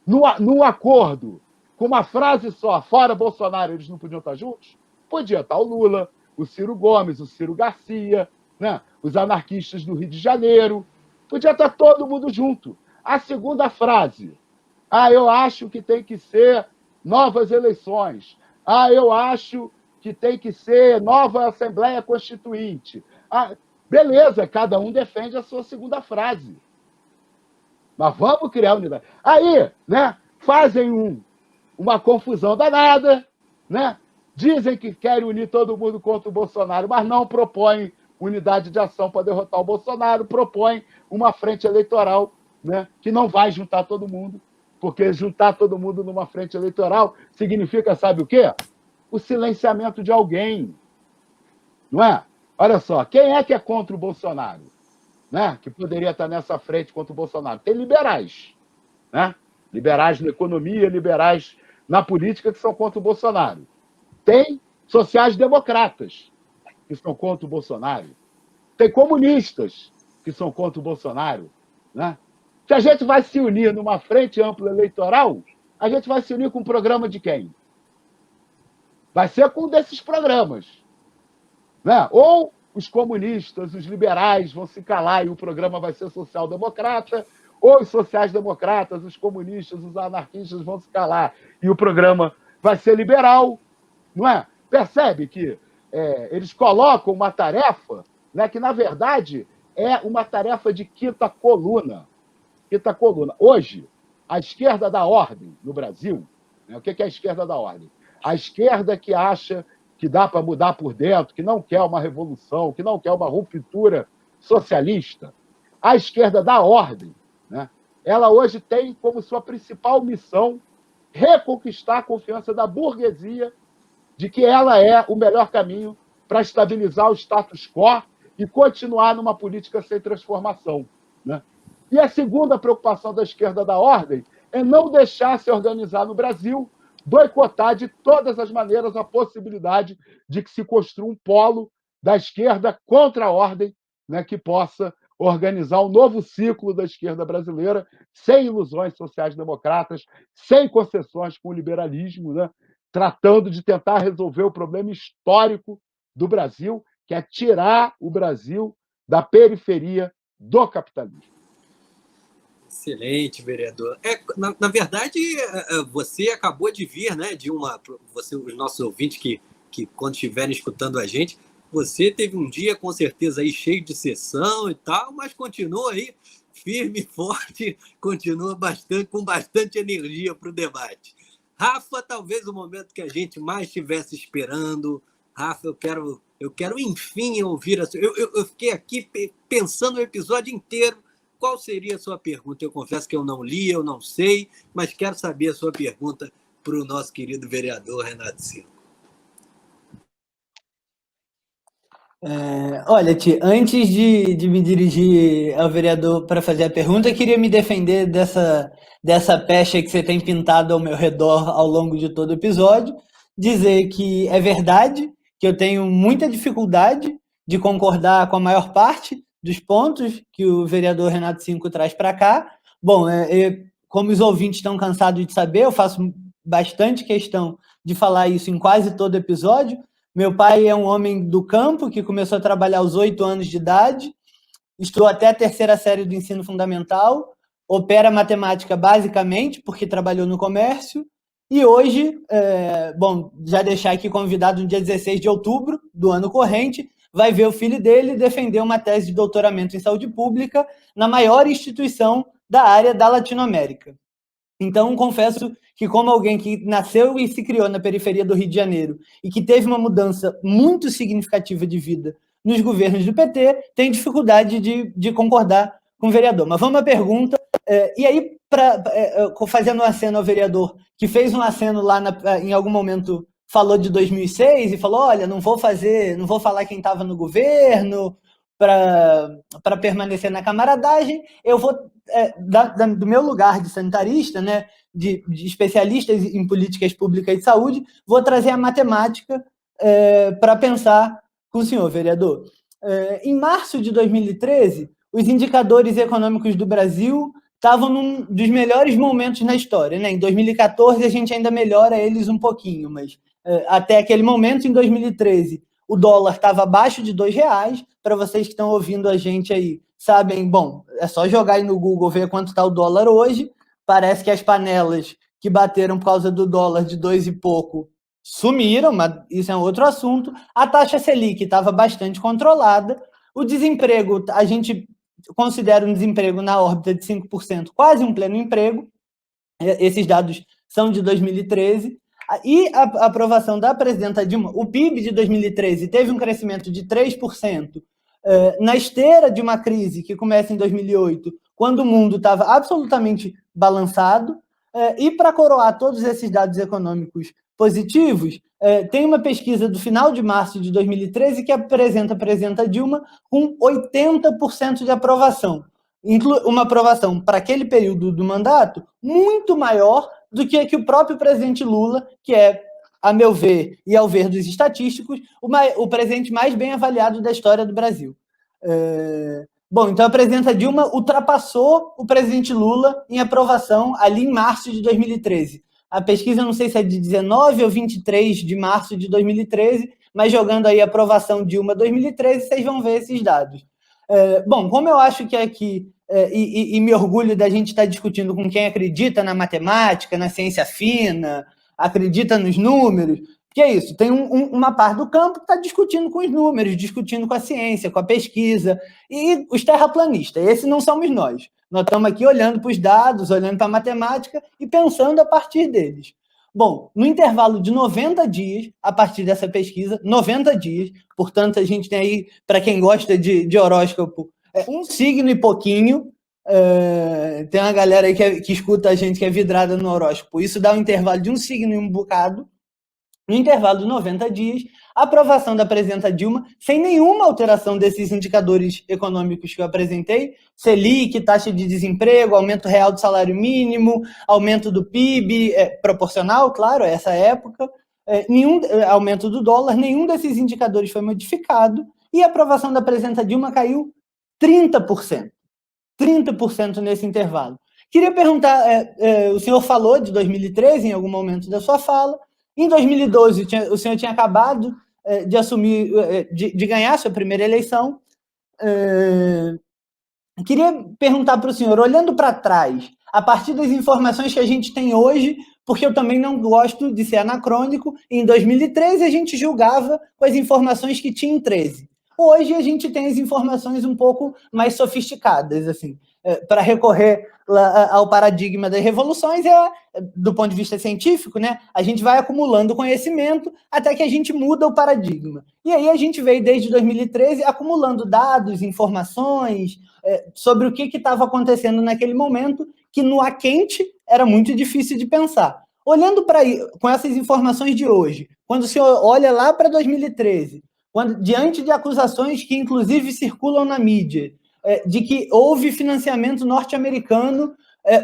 num acordo, com uma frase só, fora Bolsonaro, eles não podiam estar juntos? Podia estar o Lula, o Ciro Gomes, o Ciro Garcia, né? Os anarquistas do Rio de Janeiro. Podia estar todo mundo junto. A segunda frase, eu acho que tem que ser novas eleições. Eu acho que tem que ser nova Assembleia Constituinte. Beleza, cada um defende a sua segunda frase. Mas vamos criar unidade. Aí, né, fazem uma confusão danada, né? Dizem que querem unir todo mundo contra o Bolsonaro, mas não propõem unidade de ação para derrotar o Bolsonaro, propõem uma frente eleitoral, né, que não vai juntar todo mundo, porque juntar todo mundo numa frente eleitoral significa, sabe o quê? O silenciamento de alguém. Não é? Olha só, quem é que é contra o Bolsonaro? Né? Que poderia estar nessa frente contra o Bolsonaro? Tem liberais. Né? Liberais na economia, liberais na política que são contra o Bolsonaro. Tem sociais-democratas que são contra o Bolsonaro. Tem comunistas que são contra o Bolsonaro. Né? Se a gente vai se unir numa frente ampla eleitoral, a gente vai se unir com um programa de quem? Vai ser com um desses programas. Né? Ou os comunistas, os liberais vão se calar e o programa vai ser social-democrata, ou os sociais-democratas, os comunistas, os anarquistas vão se calar e o programa vai ser liberal. Não é? Percebe que eles colocam uma tarefa, né, que, na verdade, é uma tarefa de quinta coluna. Quinta coluna. Hoje, a esquerda da ordem no Brasil, né, o que é a esquerda da ordem? A esquerda que acha que dá para mudar por dentro, que não quer uma revolução, que não quer uma ruptura socialista. A esquerda da ordem, né, ela hoje tem como sua principal missão reconquistar a confiança da burguesia de que ela é o melhor caminho para estabilizar o status quo e continuar numa política sem transformação. Né? E a segunda preocupação da esquerda da ordem é não deixar se organizar no Brasil, boicotar de todas as maneiras a possibilidade de que se construa um polo da esquerda contra a ordem, né, que possa organizar um novo ciclo da esquerda brasileira, sem ilusões sociais-democratas, sem concessões com o liberalismo, né, tratando de tentar resolver o problema histórico do Brasil, que é tirar o Brasil da periferia do capitalismo. Excelente, vereador. Na verdade, você acabou de vir, né, os nossos ouvintes que quando estiverem escutando a gente, você teve um dia com certeza aí cheio de sessão e tal, mas continua aí firme e forte, continua com bastante energia para o debate. Rafa, talvez o momento que a gente mais estivesse esperando. Rafa, eu quero enfim ouvir a sua... Eu fiquei aqui pensando o episódio inteiro. Qual seria a sua pergunta? Eu confesso que eu não li, eu não sei, mas quero saber a sua pergunta para o nosso querido vereador Renato Cinco. Olha, Ti, antes de me dirigir ao vereador para fazer a pergunta, eu queria me defender dessa pecha que você tem pintado ao meu redor ao longo de todo o episódio, dizer que é verdade, que eu tenho muita dificuldade de concordar com a maior parte dos pontos que o vereador Renato Cinco traz para cá. Bom, como os ouvintes estão cansados de saber, eu faço bastante questão de falar isso em quase todo episódio. Meu pai é um homem do campo que começou a trabalhar aos 8 anos de idade, estudou até a 3ª série do ensino fundamental, opera matemática basicamente porque trabalhou no comércio, e hoje, já deixar aqui convidado no dia 16 de outubro do ano corrente, vai ver o filho dele defender uma tese de doutoramento em saúde pública na maior instituição da área da Latinoamérica. Então, confesso que, como alguém que nasceu e se criou na periferia do Rio de Janeiro e que teve uma mudança muito significativa de vida nos governos do PT, tem dificuldade de concordar com o vereador. Mas vamos à pergunta. E aí, fazendo um aceno ao vereador, que fez um aceno lá em algum momento, falou de 2006 e falou, olha, não vou falar quem estava no governo para permanecer na camaradagem, eu vou, do meu lugar de sanitarista, né, de especialista em políticas públicas de saúde, vou trazer a matemática para pensar com o senhor, vereador. Em março de 2013, os indicadores econômicos do Brasil estavam num dos melhores momentos na história, né? Em 2014, a gente ainda melhora eles um pouquinho, mas até aquele momento, em 2013, o dólar estava abaixo de R$2. Para vocês que estão ouvindo a gente aí, sabem, bom, é só jogar aí no Google, ver quanto está o dólar hoje. Parece que as panelas que bateram por causa do dólar de 2 e pouco sumiram, mas isso é um outro assunto. A taxa Selic estava bastante controlada. O desemprego, a gente considera um desemprego na órbita de 5%, quase um pleno emprego. Esses dados são de 2013. E a aprovação da presidenta Dilma, o PIB de 2013 teve um crescimento de 3%, na esteira de uma crise que começa em 2008, quando o mundo estava absolutamente balançado. E para coroar todos esses dados econômicos positivos, tem uma pesquisa do final de março de 2013 que apresenta a presidenta Dilma com 80% de aprovação. Uma aprovação para aquele período do mandato muito maior do que o próprio presidente Lula, que é, a meu ver e ao ver dos estatísticos, o presidente mais bem avaliado da história do Brasil. Bom, então a presidenta Dilma ultrapassou o presidente Lula em aprovação ali em março de 2013. A pesquisa, não sei se é de 19 ou 23 de março de 2013, mas jogando aí a aprovação Dilma 2013, vocês vão ver esses dados. Bom, como eu acho que aqui, e me orgulho da gente estar discutindo com quem acredita na matemática, na ciência fina, acredita nos números, que é isso, tem uma parte do campo que está discutindo com os números, discutindo com a ciência, com a pesquisa, e os terraplanistas, esses não somos nós. Nós estamos aqui olhando para os dados, olhando para a matemática e pensando a partir deles. Bom, no intervalo de 90 dias, a partir dessa pesquisa, 90 dias, portanto, a gente tem aí, para quem gosta de horóscopo, um signo e pouquinho. Tem uma galera aí que escuta a gente que é vidrada no horóscopo. Isso dá um intervalo de um signo e um bocado. No intervalo de 90 dias, a aprovação da presidenta Dilma, sem nenhuma alteração desses indicadores econômicos que eu apresentei, Selic, taxa de desemprego, aumento real do salário mínimo, aumento do PIB, proporcional, claro, a essa época, nenhum aumento do dólar, nenhum desses indicadores foi modificado, e a aprovação da presidenta Dilma caiu 30%. 30% nesse intervalo. Queria perguntar, o senhor falou de 2013 em algum momento da sua fala. Em 2012, o senhor tinha acabado de assumir, de ganhar sua primeira eleição. Queria perguntar para o senhor, olhando para trás, a partir das informações que a gente tem hoje, porque eu também não gosto de ser anacrônico, em 2013 a gente julgava com as informações que tinha em 13. Hoje a gente tem as informações um pouco mais sofisticadas, assim, para recorrer ao paradigma das revoluções, do ponto de vista científico, né, a gente vai acumulando conhecimento até que a gente muda o paradigma. E aí a gente veio desde 2013 acumulando dados, informações sobre o que estava acontecendo naquele momento, que no ar quente era muito difícil de pensar. Olhando para com essas informações de hoje, quando o senhor olha lá para 2013, diante de acusações que inclusive circulam na mídia, de que houve financiamento norte-americano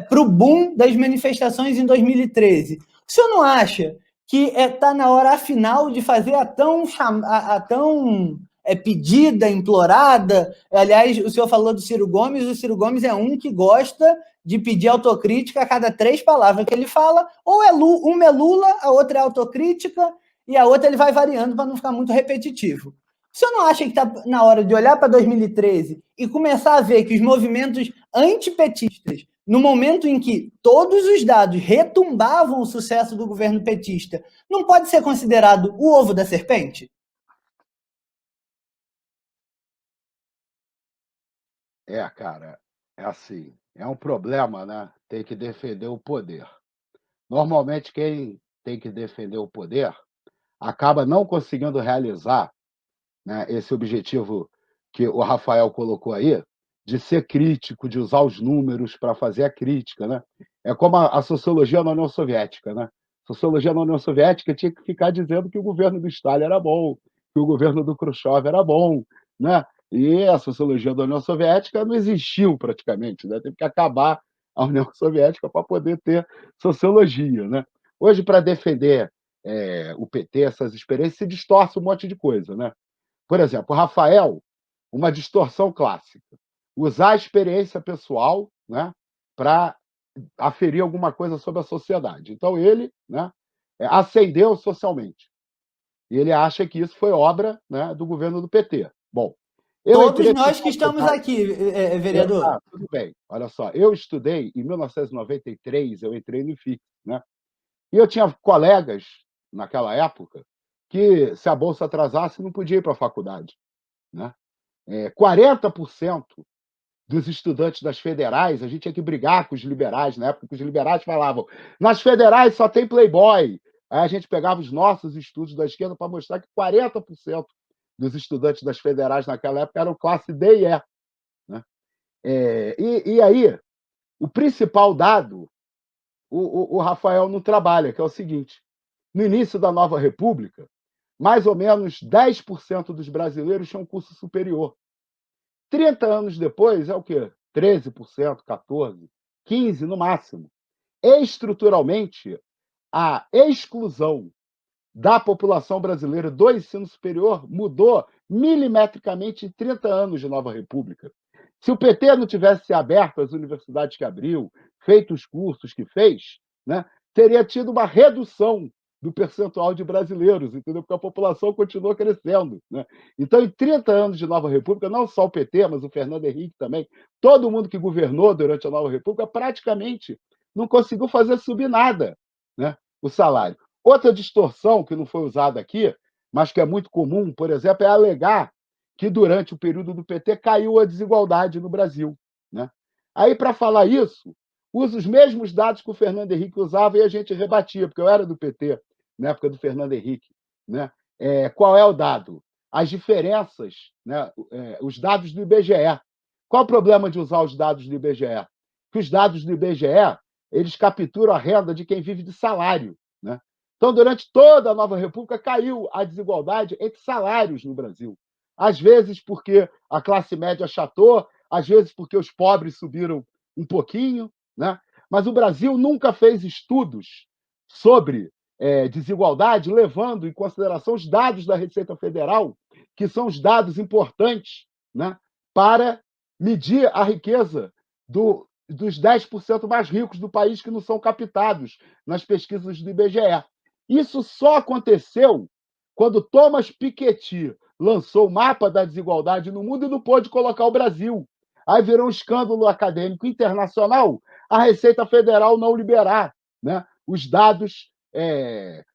para o boom das manifestações em 2013. O senhor não acha que está na hora, afinal, de fazer a tão pedida, implorada. Aliás, o senhor falou do Ciro Gomes, o Ciro Gomes é um que gosta de pedir autocrítica a cada 3 palavras que ele fala, ou uma é Lula, a outra é autocrítica, e a outra ele vai variando para não ficar muito repetitivo. O senhor não acha que está na hora de olhar para 2013 e começar a ver que os movimentos antipetistas, no momento em que todos os dados retumbavam o sucesso do governo petista, não pode ser considerado o ovo da serpente? Cara, é assim, é um problema, né? Tem que defender o poder. Normalmente, quem tem que defender o poder acaba não conseguindo realizar, né, esse objetivo que o Rafael colocou aí, de ser crítico, de usar os números para fazer a crítica, né? É como a sociologia na União Soviética, né? A sociologia na União Soviética tinha que ficar dizendo que o governo do Stalin era bom, que o governo do Khrushchev era bom, né? E a sociologia da União Soviética não existiu praticamente, né? Teve que acabar a União Soviética para poder ter sociologia, né? Hoje, para defender o PT, essas experiências, se distorce um monte de coisa, né? Por exemplo, o Rafael, uma distorção clássica. Usar a experiência pessoal, né, para aferir alguma coisa sobre a sociedade. Então, ele, né, ascendeu socialmente. E ele acha que isso foi obra, né, do governo do PT. Bom, todos nós que estamos aqui, vereador. Tudo bem. Olha só, eu estudei, em 1993, eu entrei no IFIX, né? E eu tinha colegas, naquela época, que se a bolsa atrasasse, não podia ir para a faculdade, né? 40% dos estudantes das federais, a gente tinha que brigar com os liberais, na época que os liberais falavam, nas federais só tem playboy. Aí a gente pegava os nossos estudos da esquerda para mostrar que 40% dos estudantes das federais naquela época eram classe D e E. Né? E aí, o principal dado, o Rafael não trabalha, que é o seguinte, no início da nova república, mais ou menos 10% dos brasileiros tinham curso superior. 30 anos depois, é o quê? 13%, 14%, 15% no máximo. Estruturalmente, a exclusão da população brasileira do ensino superior mudou milimetricamente em 30 anos de nova república. Se o PT não tivesse aberto as universidades que abriu, feito os cursos que fez, né, teria tido uma redução do percentual de brasileiros, entendeu? Porque a população continuou crescendo. Né? Então, em 30 anos de nova república, não só o PT, mas o Fernando Henrique também, todo mundo que governou durante a nova república praticamente não conseguiu fazer subir nada, né, o salário. Outra distorção que não foi usada aqui, mas que é muito comum, por exemplo, é alegar que durante o período do PT caiu a desigualdade no Brasil. Né? Aí, para falar isso, usa os mesmos dados que o Fernando Henrique usava e a gente rebatia, porque eu era do PT na época do Fernando Henrique. Né? Qual é o dado? As diferenças, né? Os dados do IBGE. Qual o problema de usar os dados do IBGE? Que os dados do IBGE eles capturam a renda de quem vive de salário. Né? Então, durante toda a nova república, caiu a desigualdade entre salários no Brasil. Às vezes porque a classe média achatou, às vezes porque os pobres subiram um pouquinho. Né? Mas o Brasil nunca fez estudos sobre desigualdade, levando em consideração os dados da Receita Federal, que são os dados importantes, né, para medir a riqueza dos 10% mais ricos do país que não são captados nas pesquisas do IBGE. Isso só aconteceu quando Thomas Piketty lançou o mapa da desigualdade no mundo e não pôde colocar o Brasil. Aí virou um escândalo acadêmico internacional a Receita Federal não liberar, né, os dados,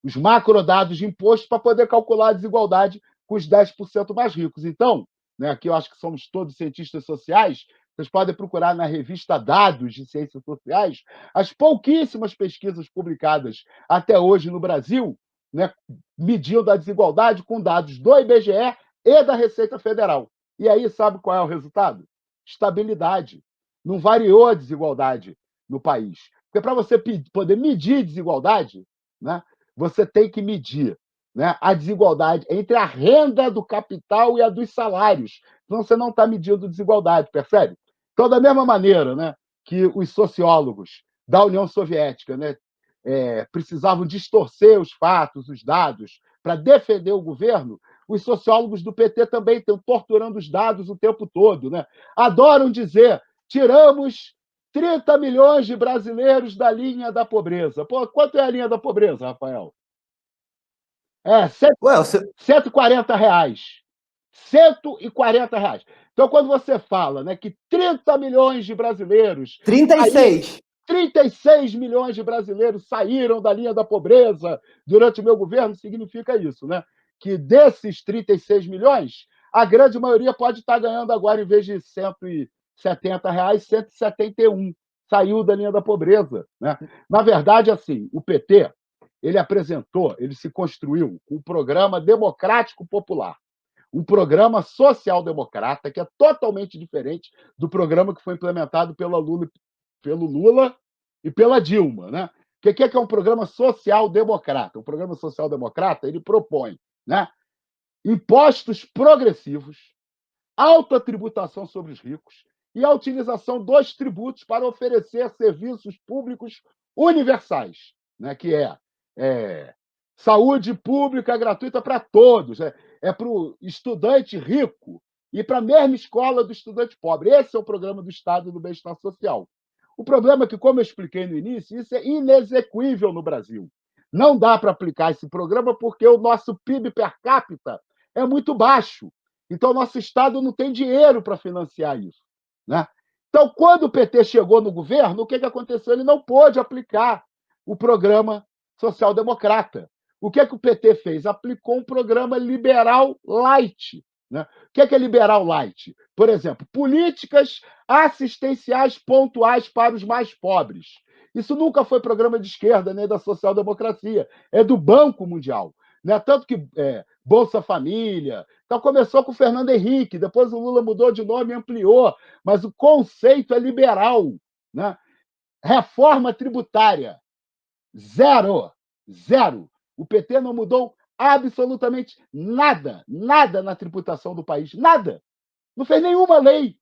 os macrodados de imposto para poder calcular a desigualdade com os 10% mais ricos. Então, né, aqui eu acho que somos todos cientistas sociais, vocês podem procurar na revista Dados de Ciências Sociais as pouquíssimas pesquisas publicadas até hoje no Brasil, né, medindo a desigualdade com dados do IBGE e da Receita Federal. E aí, sabe qual é o resultado? Estabilidade. Não variou a desigualdade no país. Porque para você poder medir desigualdade, né, você tem que medir, né, a desigualdade entre a renda do capital e a dos salários. Senão você não está medindo desigualdade, percebe? Então, da mesma maneira, né, que os sociólogos da União Soviética, né, precisavam distorcer os fatos, os dados, para defender o governo, os sociólogos do PT também estão torturando os dados o tempo todo, né? Adoram dizer: tiramos 30 milhões de brasileiros da linha da pobreza. Pô, quanto é a linha da pobreza, Rafael? É, Ué, 140 reais. 140 reais. Então, quando você fala, né, que 30 milhões de brasileiros. 36. 36 milhões de brasileiros saíram da linha da pobreza durante o meu governo, significa isso, né? Que desses 36 milhões, a grande maioria pode estar ganhando agora, em vez de 170 reais, 171. Saiu da linha da pobreza, né? Na verdade, assim, o PT, ele se construiu com um programa democrático popular, um programa social-democrata que é totalmente diferente do programa que foi implementado pelo Lula e pela Dilma, né? O que é um programa social-democrata? O programa social-democrata, ele propõe, né, impostos progressivos, alta tributação sobre os ricos e a utilização dos tributos para oferecer serviços públicos universais, né, que saúde pública gratuita para todos, para o estudante rico e para a mesma escola do estudante pobre. Esse é o programa do Estado do Bem-Estar Social. O problema é que, como eu expliquei no início, isso é inexequível no Brasil. Não dá para aplicar esse programa porque o nosso PIB per capita é muito baixo. Então, o nosso Estado não tem dinheiro para financiar isso, né? Então, quando o PT chegou no governo, o que aconteceu? Ele não pôde aplicar o programa social-democrata. O que o PT fez? Aplicou um programa liberal light, né? O que é liberal light? Por exemplo, políticas assistenciais pontuais para os mais pobres. Isso nunca foi programa de esquerda, nem da social-democracia. É do Banco Mundial, né? Tanto que Bolsa Família. Então, começou com o Fernando Henrique, depois o Lula mudou de nome e ampliou, mas o conceito é liberal, né? Reforma tributária. Zero. Zero. O PT não mudou absolutamente nada, nada na tributação do país, nada. Não fez nenhuma lei.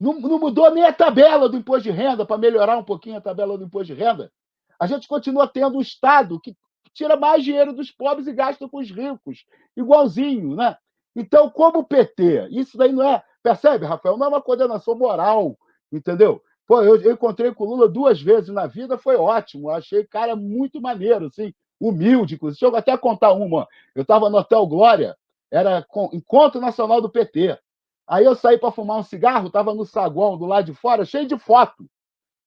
Não mudou nem a tabela do imposto de renda para melhorar um pouquinho a tabela do imposto de renda. A gente continua tendo um Estado que tira mais dinheiro dos pobres e gasta com os ricos, igualzinho, né? Então, como o PT, isso daí não é, percebe, Rafael? Não é uma condenação moral, entendeu? Pô, eu encontrei com o Lula 2 vezes na vida, foi ótimo, achei cara muito maneiro, assim, humilde, inclusive. Deixa eu até contar uma. Eu estava no Hotel Glória, era Encontro Nacional do PT. Aí eu saí para fumar um cigarro, estava no saguão do lado de fora, cheio de foto.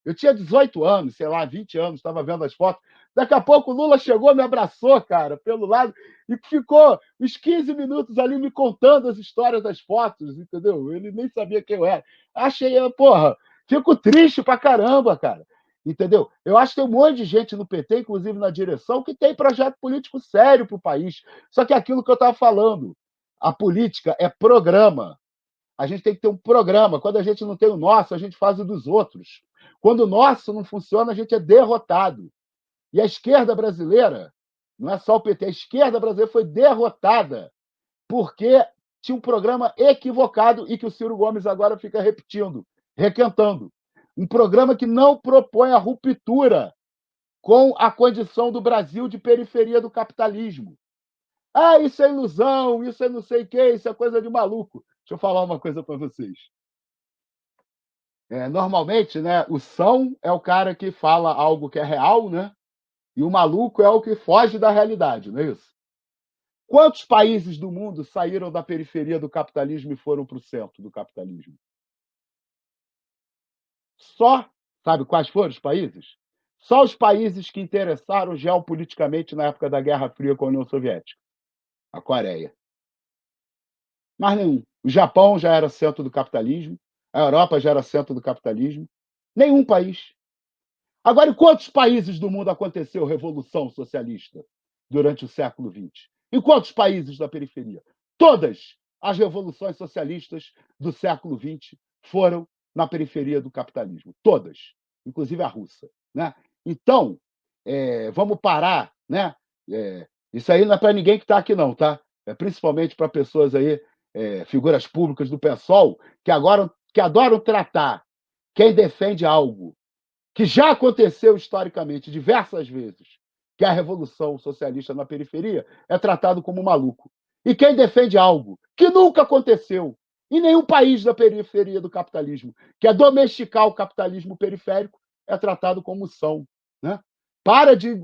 Eu tinha 18 anos, sei lá, 20 anos, estava vendo as fotos. Daqui a pouco o Lula chegou, me abraçou, cara, pelo lado, e ficou uns 15 minutos ali me contando as histórias das fotos, entendeu? Ele nem sabia quem eu era. Achei, porra, fico triste pra caramba, cara. Entendeu? Eu acho que tem um monte de gente no PT, inclusive na direção, que tem projeto político sério para o país. Só que é aquilo que eu estava falando, a política é programa. A gente tem que ter um programa. Quando a gente não tem o nosso, a gente faz o dos outros. Quando o nosso não funciona, a gente é derrotado. E a esquerda brasileira, não é só o PT, a esquerda brasileira foi derrotada porque tinha um programa equivocado e que o Ciro Gomes agora fica repetindo, requentando. Um programa que não propõe a ruptura com a condição do Brasil de periferia do capitalismo. Ah, isso é ilusão, isso é não sei o quê, isso é coisa de maluco. Deixa eu falar uma coisa para vocês. Normalmente, né, o são é o cara que fala algo que é real, né? E o maluco é o que foge da realidade, não é isso? Quantos países do mundo saíram da periferia do capitalismo e foram para o centro do capitalismo? Só, sabe quais foram os países? Só os países que interessaram geopoliticamente na época da Guerra Fria com a União Soviética. A Coreia. Mais nenhum. O Japão já era centro do capitalismo, a Europa já era centro do capitalismo. Nenhum país. Agora, em quantos países do mundo aconteceu revolução socialista durante o século XX? Em quantos países da periferia? Todas as revoluções socialistas do século XX foram na periferia do capitalismo. Todas. Inclusive a russa. Né? Então, vamos parar. Né? Isso aí não é para ninguém que está aqui, não, tá? É principalmente para pessoas aí, figuras públicas do PSOL, que adoram tratar quem defende algo que já aconteceu historicamente diversas vezes, que a Revolução Socialista na periferia é tratado como maluco. E quem defende algo que nunca aconteceu em nenhum país da periferia do capitalismo, que é domesticar o capitalismo periférico, é tratado como são. Né? A gente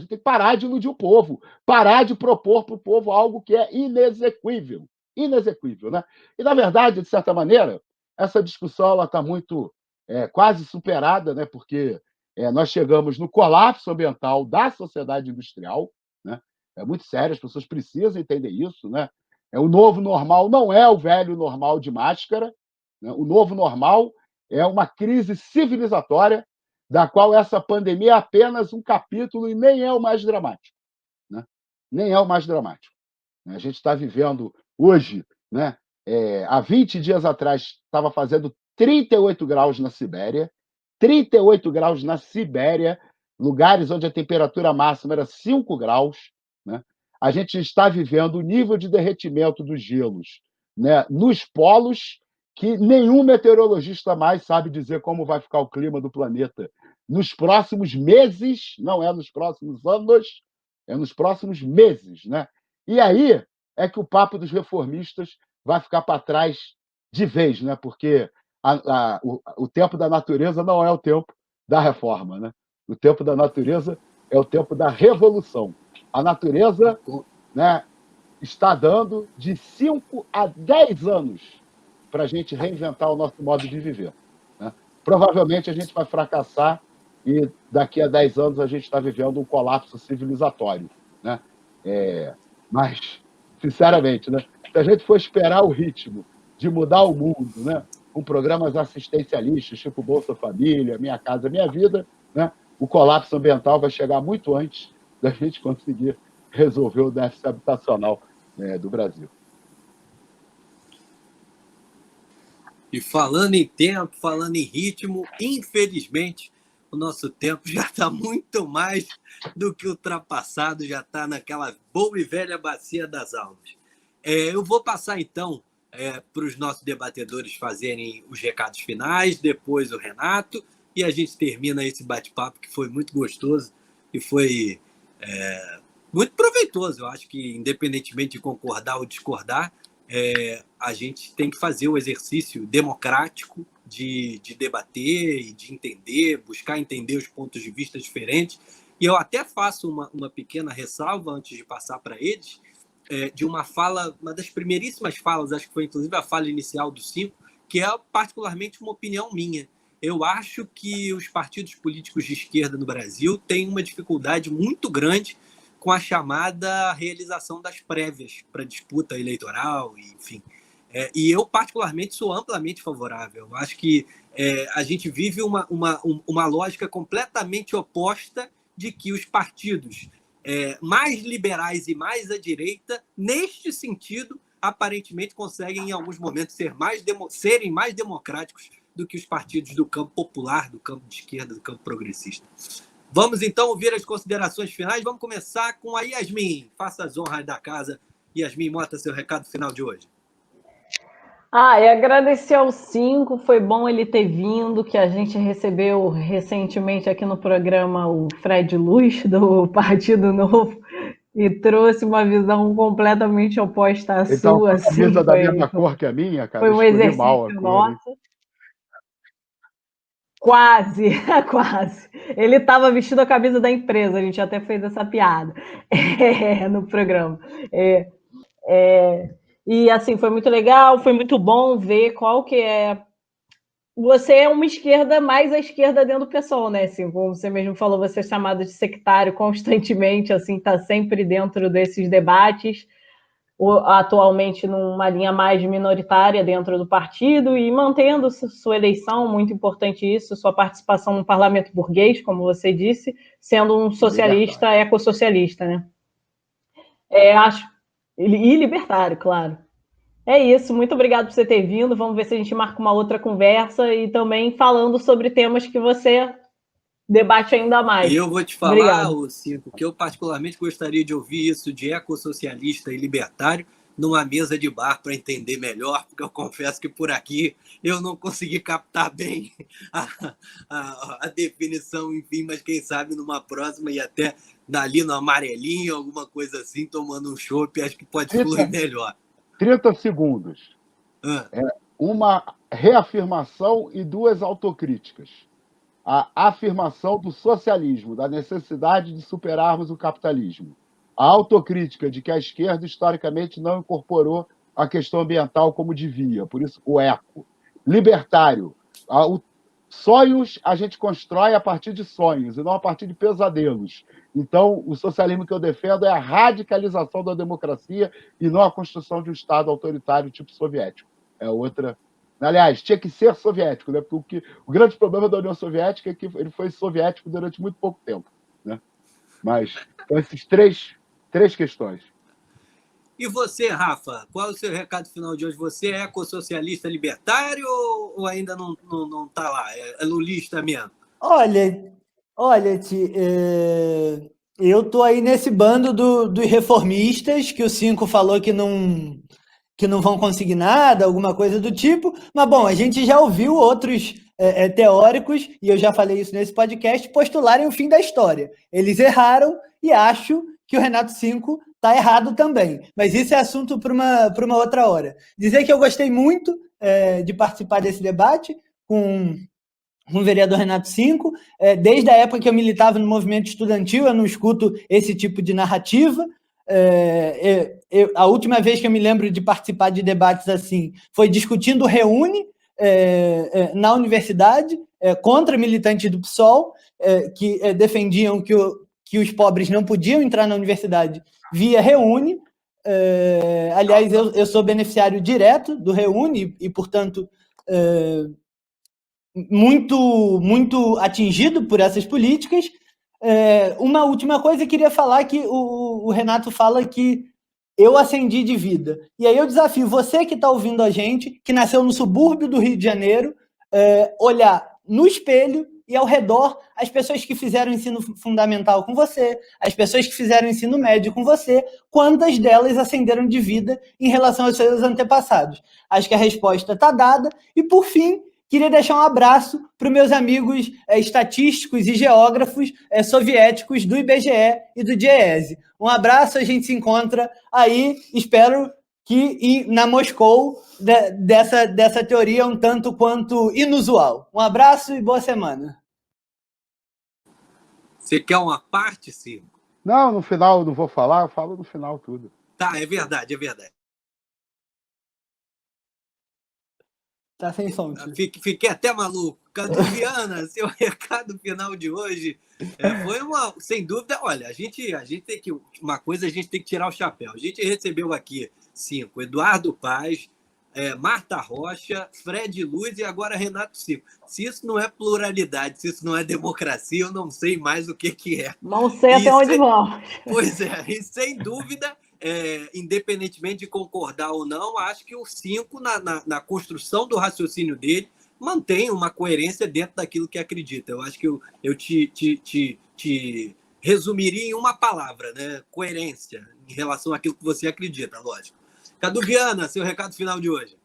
tem que parar de iludir o povo, parar de propor para o povo algo que é inexequível. Inexequível. Né? E, na verdade, de certa maneira, essa discussão está muito quase superada, né? Porque nós chegamos no colapso ambiental da sociedade industrial. Né? É muito sério, as pessoas precisam entender isso. Né? O novo normal não é o velho normal de máscara. Né? O novo normal é uma crise civilizatória, da qual essa pandemia é apenas um capítulo e nem é o mais dramático. Né? Nem é o mais dramático. A gente está vivendo hoje, né? Há 20 dias atrás, estava fazendo 38 graus na Sibéria, 38 graus na Sibéria, lugares onde a temperatura máxima era 5 graus. Né? A gente está vivendo o nível de derretimento dos gelos, né, nos polos, que nenhum meteorologista mais sabe dizer como vai ficar o clima do planeta nos próximos meses, não é nos próximos anos, é nos próximos meses. Né? E aí é que o papo dos reformistas vai ficar para trás de vez, né? Porque o tempo da natureza não é o tempo da reforma. Né? O tempo da natureza é o tempo da revolução. A natureza, né, está dando de 5 a 10 anos para a gente reinventar o nosso modo de viver. Né? Provavelmente a gente vai fracassar e daqui a 10 anos a gente está vivendo um colapso civilizatório. Né? Mas, sinceramente, né, se a gente for esperar o ritmo de mudar o mundo, né, com programas assistencialistas, tipo Bolsa Família, Minha Casa Minha Vida, né, o colapso ambiental vai chegar muito antes da gente conseguir resolver o déficit habitacional do Brasil. E falando em tempo, falando em ritmo, infelizmente, o nosso tempo já está muito mais do que ultrapassado, já está naquela boa e velha bacia das almas. Eu vou passar, então, para os nossos debatedores fazerem os recados finais, depois o Renato, e a gente termina esse bate-papo que foi muito gostoso e foi muito proveitoso. Eu acho que, independentemente de concordar ou discordar, a gente tem que fazer o exercício democrático de debater e de entender, buscar entender os pontos de vista diferentes. E eu até faço uma pequena ressalva antes de passar para eles, de uma fala, uma das primeiríssimas falas, acho que foi inclusive a fala inicial do 5, que é particularmente uma opinião minha. Eu acho que os partidos políticos de esquerda no Brasil têm uma dificuldade muito grande com a chamada realização das prévias para disputa eleitoral, enfim. E eu, particularmente, sou amplamente favorável. Eu acho que a gente vive uma lógica completamente oposta de que os partidos mais liberais e mais à direita, neste sentido, aparentemente conseguem, em alguns momentos, serem mais democráticos do que os partidos do campo popular, do campo de esquerda, do campo progressista. Vamos, então, ouvir as considerações finais. Vamos começar com a Yasmin. Faça as honras da casa. Yasmin Mota, seu recado final de hoje. E agradecer ao 5, foi bom ele ter vindo, que a gente recebeu recentemente aqui no programa o Fred Luz, do Partido Novo, e trouxe uma visão completamente oposta à sua. A camisa da mesma cor que a minha, cara. Foi um exercício nosso. Quase, quase. Ele estava vestindo a camisa da empresa, a gente até fez essa piada no programa. E assim, foi muito legal, foi muito bom ver qual que é. Você é uma esquerda mais à esquerda dentro do PSOL, né? Assim, como você mesmo falou, você é chamado de sectário constantemente, assim, está sempre dentro desses debates, atualmente numa linha mais minoritária dentro do partido e mantendo sua eleição, muito importante isso, sua participação no parlamento burguês, como você disse, sendo um socialista, ecossocialista, né? E libertário, claro. É isso, muito obrigado por você ter vindo, vamos ver se a gente marca uma outra conversa e também falando sobre temas que você debate ainda mais. E eu vou te falar, Cinco, que eu particularmente gostaria de ouvir isso de ecossocialista e libertário numa mesa de bar para entender melhor, porque eu confesso que por aqui eu não consegui captar bem a definição, enfim, mas quem sabe numa próxima e até ali no amarelinho, alguma coisa assim, tomando um chopp, acho que pode fluir melhor. 30 segundos. Uma reafirmação e 2 autocríticas. A afirmação do socialismo, da necessidade de superarmos o capitalismo. A autocrítica de que a esquerda, historicamente, não incorporou a questão ambiental como devia, por isso o eco. Libertário. Sonhos a gente constrói a partir de sonhos e não a partir de pesadelos. Então, o socialismo que eu defendo é a radicalização da democracia e não a construção de um Estado autoritário tipo soviético. É outra. Aliás, tinha que ser soviético, né? Porque o grande problema da União Soviética é que ele foi soviético durante muito pouco tempo, né? Mas, então, esses três questões. E você, Rafa, qual é o seu recado final de hoje? Você é ecossocialista libertário ou ainda não está lá? É lulista mesmo? Olha, eu tô aí nesse bando dos reformistas, que o 5 falou que não vão conseguir nada, alguma coisa do tipo. Mas, bom, a gente já ouviu outros teóricos, e eu já falei isso nesse podcast, postularem o fim da história. Eles erraram e acho que o Renato 5 está errado também. Mas isso é assunto para uma outra hora. Dizer que eu gostei muito de participar desse debate com o vereador Renato 5. Desde a época que eu militava no movimento estudantil, eu não escuto esse tipo de narrativa. A última vez que eu me lembro de participar de debates assim foi discutindo o Reúne na universidade, contra militantes do PSOL, que defendiam que os pobres não podiam entrar na universidade via Reúne. Aliás, eu sou beneficiário direto do Reúne e, portanto, muito atingido por essas políticas. Uma última coisa, eu queria falar que o Renato fala que eu acendi de vida. E aí eu desafio você que está ouvindo a gente, que nasceu no subúrbio do Rio de Janeiro, olhar no espelho e ao redor as pessoas que fizeram ensino fundamental com você, as pessoas que fizeram ensino médio com você, quantas delas acenderam de vida em relação aos seus antepassados? Acho que a resposta está dada. E, por fim, queria deixar um abraço para os meus amigos estatísticos e geógrafos soviéticos do IBGE e do DIEESE. Um abraço, a gente se encontra aí, espero que na Moscou dessa teoria um tanto quanto inusual. Um abraço e boa semana. Você quer uma parte, Ciro? Não, no final não vou falar, eu falo no final tudo. Tá, é verdade. Tá sem som. Fiquei até maluco. Cadu Viana, seu recado final de hoje foi sem dúvida, olha, a gente tem que, uma coisa a gente tem que tirar o chapéu. A gente recebeu aqui 5, Eduardo Paz, Marta Rocha, Fred Luz e agora Renato 5. Se isso não é pluralidade, se isso não é democracia, eu não sei mais o que é. Não sei até onde vamos. Pois é, e sem dúvida, independentemente de concordar ou não, acho que o 5, na construção do raciocínio dele, mantém uma coerência dentro daquilo que acredita. Eu acho que eu te resumiria em uma palavra, né? Coerência, em relação àquilo que você acredita, lógico. Cadu Viana, seu recado final de hoje.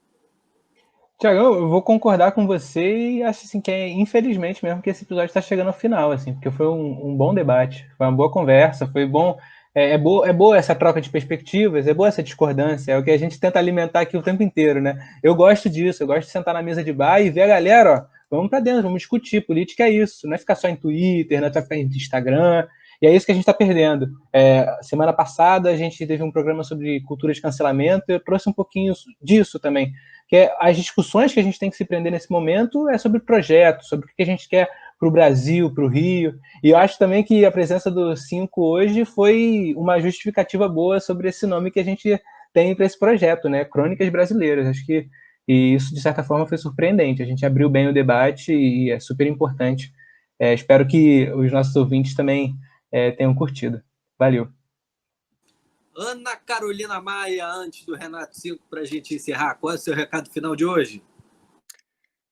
Tiago, eu vou concordar com você e acho assim, que infelizmente mesmo que esse episódio está chegando ao final, assim, porque foi um bom debate, foi uma boa conversa, foi bom. É boa essa troca de perspectivas, é boa essa discordância, é o que a gente tenta alimentar aqui o tempo inteiro, né? Eu gosto disso, eu gosto de sentar na mesa de bar e ver a galera, ó, vamos para dentro, vamos discutir, política é isso, não é ficar só em Twitter, não é ficar em Instagram, e é isso que a gente está perdendo. Semana passada a gente teve um programa sobre cultura de cancelamento, e eu trouxe um pouquinho disso também, que as discussões que a gente tem que se prender nesse momento é sobre projetos, sobre o que a gente quer para o Brasil, para o Rio, e eu acho também que a presença do 5 hoje foi uma justificativa boa sobre esse nome que a gente tem para esse projeto, né? Crônicas Brasileiras. Acho que isso, de certa forma, foi surpreendente. A gente abriu bem o debate e é super importante. Espero que os nossos ouvintes também tenham curtido. Valeu. Ana Carolina Maia, antes do Renato 5, para a gente encerrar, qual é o seu recado final de hoje?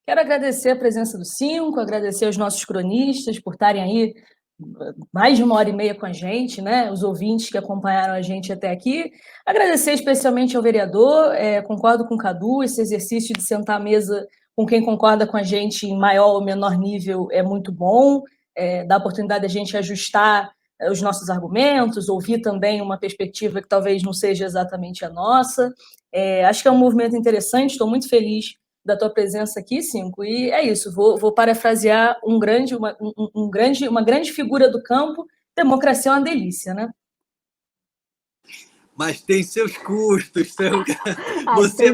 Quero agradecer a presença do 5, agradecer aos nossos cronistas por estarem aí mais de 1h30 com a gente, né? Os ouvintes que acompanharam a gente até aqui. Agradecer especialmente ao vereador, concordo com o Cadu, esse exercício de sentar à mesa com quem concorda com a gente em maior ou menor nível é muito bom, dá a oportunidade de a gente ajustar os nossos argumentos, ouvir também uma perspectiva que talvez não seja exatamente a nossa. Acho que é um movimento interessante, estou muito feliz da tua presença aqui, Cinco, e é isso, vou parafrasear uma grande figura do campo: democracia é uma delícia, né? Mas tem seus custos. Você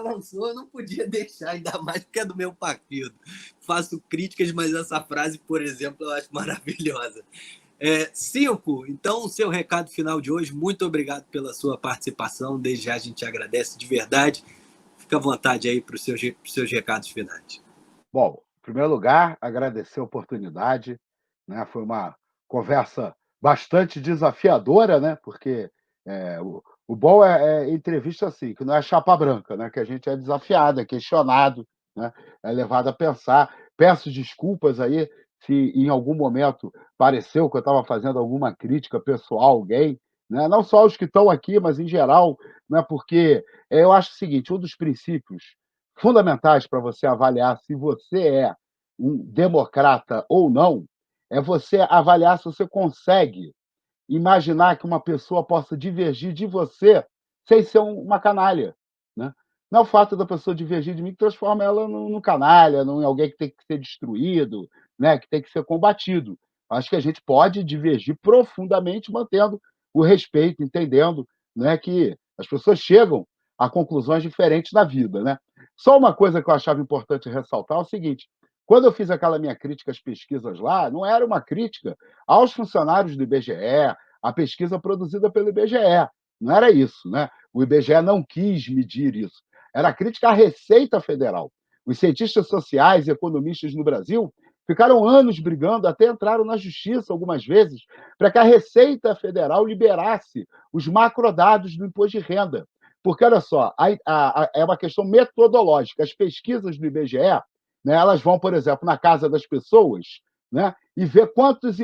lançou, eu não podia deixar, ainda mais porque é do meu partido. Faço críticas, mas essa frase, por exemplo, eu acho maravilhosa. Cinco, então, o seu recado final de hoje, muito obrigado pela sua participação, desde já a gente agradece de verdade. Fica à vontade aí para os seus recados finais. Bom, em primeiro lugar, agradecer a oportunidade, né? Foi uma conversa bastante desafiadora, né? Porque o bom é entrevista assim, que não é chapa branca, né? Que a gente é desafiado, é questionado, né? É levado a pensar. Peço desculpas aí se em algum momento pareceu que eu estava fazendo alguma crítica pessoal a alguém, né? Não só os que estão aqui, mas em geral, né? Porque eu acho o seguinte, um dos princípios fundamentais para você avaliar se você é um democrata ou não, é você avaliar se você consegue imaginar que uma pessoa possa divergir de você sem ser uma canalha, né? Não é o fato da pessoa divergir de mim que transforma ela num canalha, em alguém que tem que ser destruído, né, que tem que ser combatido. Acho que a gente pode divergir profundamente mantendo o respeito, entendendo, né, que as pessoas chegam a conclusões diferentes na vida, né? Só uma coisa que eu achava importante ressaltar é o seguinte: quando eu fiz aquela minha crítica às pesquisas lá, não era uma crítica aos funcionários do IBGE, a pesquisa produzida pelo IBGE. Não era isso, né? O IBGE não quis medir isso. Era crítica à Receita Federal. Os cientistas sociais e economistas no Brasil ficaram anos brigando, até entraram na justiça algumas vezes, para que a Receita Federal liberasse os macrodados do imposto de renda. Porque, olha só, é uma questão metodológica. As pesquisas do IBGE, né, elas vão, por exemplo, na casa das pessoas, né, e ver quantos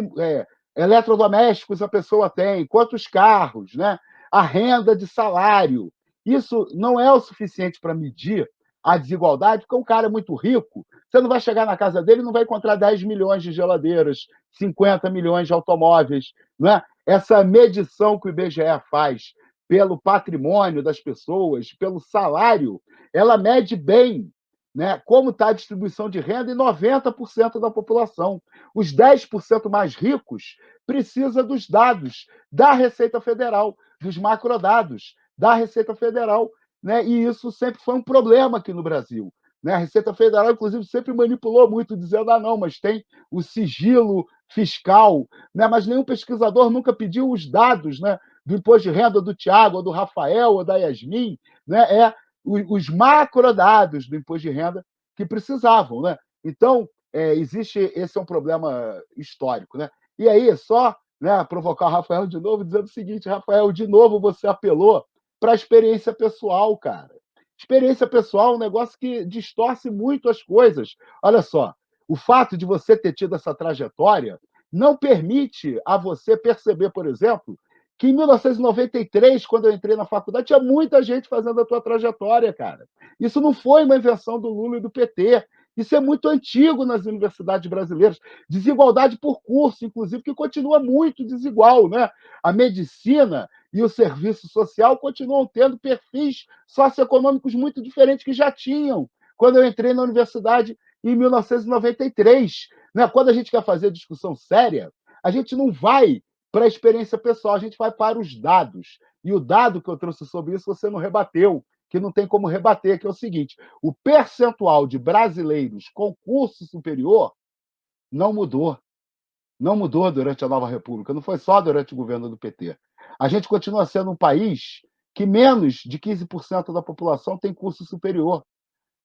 eletrodomésticos a pessoa tem, quantos carros, né, a renda de salário. Isso não é o suficiente para medir a desigualdade, porque um cara é muito rico, você não vai chegar na casa dele e não vai encontrar 10 milhões de geladeiras, 50 milhões de automóveis. Né? Essa medição que o IBGE faz pelo patrimônio das pessoas, pelo salário, ela mede bem, né, como está a distribuição de renda em 90% da população. Os 10% mais ricos precisam dos dados da Receita Federal, dos macrodados da Receita Federal. Né? E isso sempre foi um problema aqui no Brasil. Né? A Receita Federal, inclusive, sempre manipulou muito, dizendo: não, mas tem o sigilo fiscal. Né? Mas nenhum pesquisador nunca pediu os dados, né, do imposto de renda do Tiago, ou do Rafael, ou da Yasmin. Né? Os macrodados do imposto de renda que precisavam. Né? Então, esse é um problema histórico. Né? E aí, só, né, provocar o Rafael de novo, dizendo o seguinte: Rafael, de novo você apelou para a experiência pessoal, cara. Experiência pessoal é um negócio que distorce muito as coisas. Olha só, o fato de você ter tido essa trajetória não permite a você perceber, por exemplo, que em 1993, quando eu entrei na faculdade, tinha muita gente fazendo a tua trajetória, cara. Isso não foi uma invenção do Lula e do PT. Isso é muito antigo nas universidades brasileiras. Desigualdade por curso, inclusive, que continua muito desigual. Né? A medicina e o serviço social continuam tendo perfis socioeconômicos muito diferentes que já tinham quando eu entrei na universidade em 1993. Né? Quando a gente quer fazer discussão séria, a gente não vai para a experiência pessoal, a gente vai para os dados. E o dado que eu trouxe sobre isso você não rebateu, que não tem como rebater, que é o seguinte: o percentual de brasileiros com curso superior não mudou. Não mudou durante a Nova República, não foi só durante o governo do PT. A gente continua sendo um país que menos de 15% da população tem curso superior.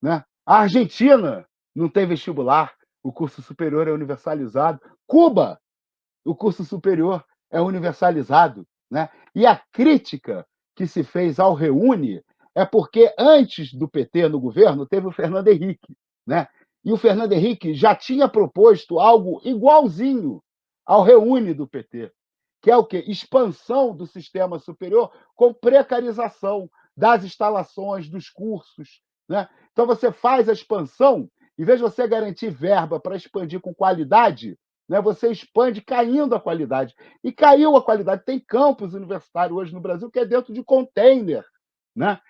Né? A Argentina não tem vestibular, o curso superior é universalizado. Cuba, o curso superior é universalizado. Né? E a crítica que se fez ao Reúne é porque antes do PT no governo teve o Fernando Henrique. Né? E o Fernando Henrique já tinha proposto algo igualzinho ao Reúne do PT, que é o quê? Expansão do sistema superior com precarização das instalações, dos cursos, né? Então, você faz a expansão, em vez de você garantir verba para expandir com qualidade, né, você expande caindo a qualidade. E caiu a qualidade. Tem campus universitário hoje no Brasil que é dentro de container, né?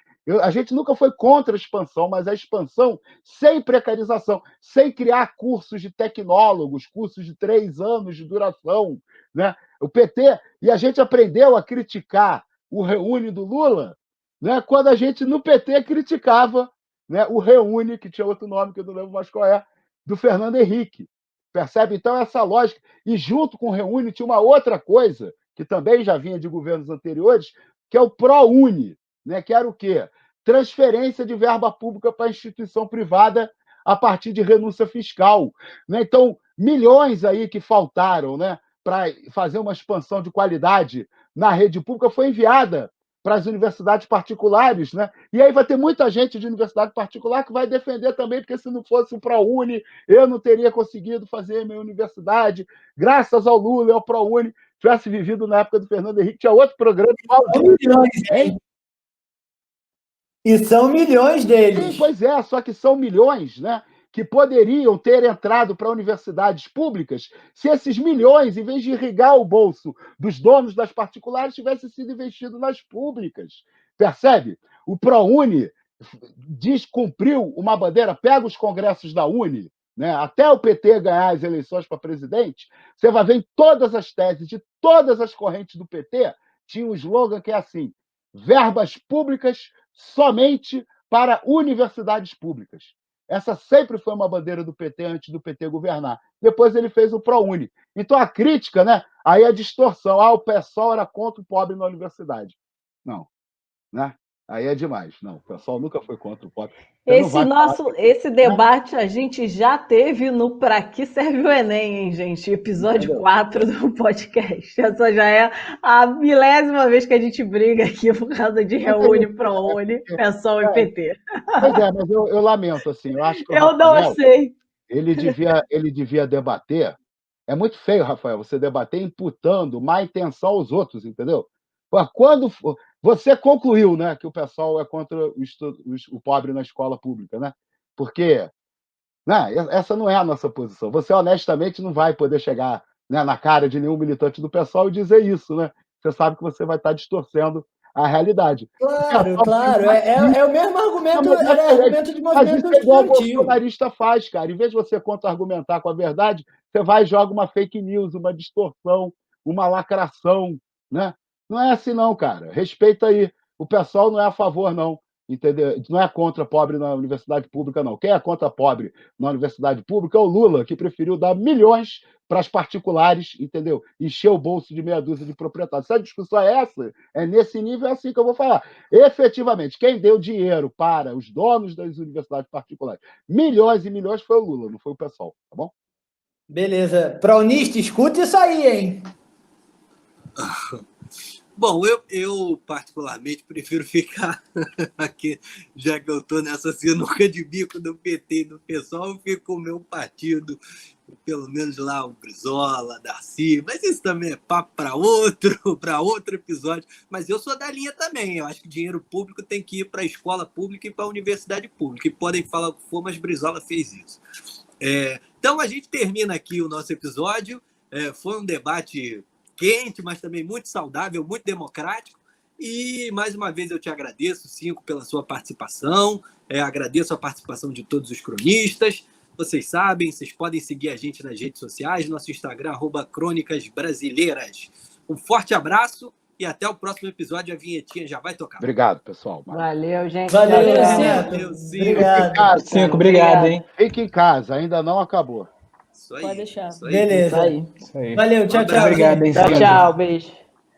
A gente nunca foi contra a expansão, mas a expansão sem precarização, sem criar cursos de tecnólogos, cursos de 3 anos de duração, né? O PT, e a gente aprendeu a criticar o Reúne do Lula, né, quando a gente no PT criticava, né, o Reúne, que tinha outro nome que eu não lembro mais qual é, do Fernando Henrique. Percebe? Então, essa lógica. E junto com o Reúne tinha uma outra coisa, que também já vinha de governos anteriores, que é o ProUni, né, que era o quê? Transferência de verba pública para a instituição privada a partir de renúncia fiscal, né? Então, milhões aí que faltaram, né, para fazer uma expansão de qualidade na rede pública foi enviada para as universidades particulares, né? E aí vai ter muita gente de universidade particular que vai defender também, porque se não fosse o ProUni, eu não teria conseguido fazer minha universidade. Graças ao Lula e ao ProUni, tivesse vivido na época do Fernando Henrique, tinha outro programa. São milhões, hein? E são milhões deles. Sim, pois é, só que são milhões, né, que poderiam ter entrado para universidades públicas se esses milhões, em vez de irrigar o bolso dos donos das particulares, tivessem sido investidos nas públicas. Percebe? O ProUni descumpriu uma bandeira, pega os congressos da Uni, né, até o PT ganhar as eleições para presidente, você vai ver em todas as teses de todas as correntes do PT, tinha um slogan que é assim: verbas públicas somente para universidades públicas. Essa sempre foi uma bandeira do PT antes do PT governar. Depois ele fez o ProUni. Então a crítica, né? Aí a distorção. O PSOL era contra o pobre na universidade. Não, né? Aí é demais. Não, o pessoal nunca foi contra o pobre. Esse debate a gente já teve no Pra Que Serve o Enem, hein, gente? Episódio 4 do podcast. Essa já é a 1000ª vez que a gente briga aqui por causa de Reúne, ProUni, PSOL e PT. Pois é, mas eu lamento, assim. Eu acho que eu não sei. Ele devia debater. É muito feio, Rafael, você debater imputando má intenção aos outros, entendeu? Quando você concluiu, né, que o pessoal é contra o pobre na escola pública, né? Porque, né, essa não é a nossa posição. Você honestamente não vai poder chegar, né, na cara de nenhum militante do pessoal e dizer isso, né? Você sabe que você vai estar distorcendo a realidade. Claro, claro. É o mesmo argumento, era argumento de movimento isso é igual o estudantil. bolsonarista faz, cara. Em vez de você contra-argumentar com a verdade, você vai e joga uma fake news, uma distorção, uma lacração, né? Não é assim, não, cara. Respeita aí. O pessoal não é a favor, não. Entendeu? Não é contra pobre na universidade pública, não. Quem é contra pobre na universidade pública é o Lula, que preferiu dar milhões para as particulares, entendeu? Encher o bolso de meia dúzia de proprietários. Se a discussão é essa, é nesse nível, é assim que eu vou falar. Efetivamente, quem deu dinheiro para os donos das universidades particulares, milhões e milhões, foi o Lula, não foi o pessoal, tá bom? Beleza. Prounista, escuta isso aí, hein? Bom, eu particularmente prefiro ficar aqui, já que eu estou nessa sinuca de bico do PT e do PSOL, eu fico com o meu partido, pelo menos lá o Brizola, Darcy, mas isso também é papo para outro episódio. Mas eu sou da linha também, eu acho que dinheiro público tem que ir para a escola pública e para a universidade pública, e podem falar o que for, mas Brizola fez isso. Então a gente termina aqui o nosso episódio, foi um debate quente, mas também muito saudável, muito democrático. E, mais uma vez, eu te agradeço, Cinco, pela sua participação. Agradeço a participação de todos os cronistas. Vocês sabem, vocês podem seguir a gente nas redes sociais, nosso Instagram, @crônicasbrasileiras. Um forte abraço e até o próximo episódio. A vinhetinha já vai tocar. Obrigado, pessoal. Valeu, gente. Valeu, Obrigado. Renato. Obrigado. Cinco, obrigado, hein? Fique em casa, ainda não acabou. Isso aí. Pode deixar. Isso aí. Beleza. Isso aí. Isso aí. Valeu, tchau, tchau. Obrigado, hein? Tchau, tchau. Beijo.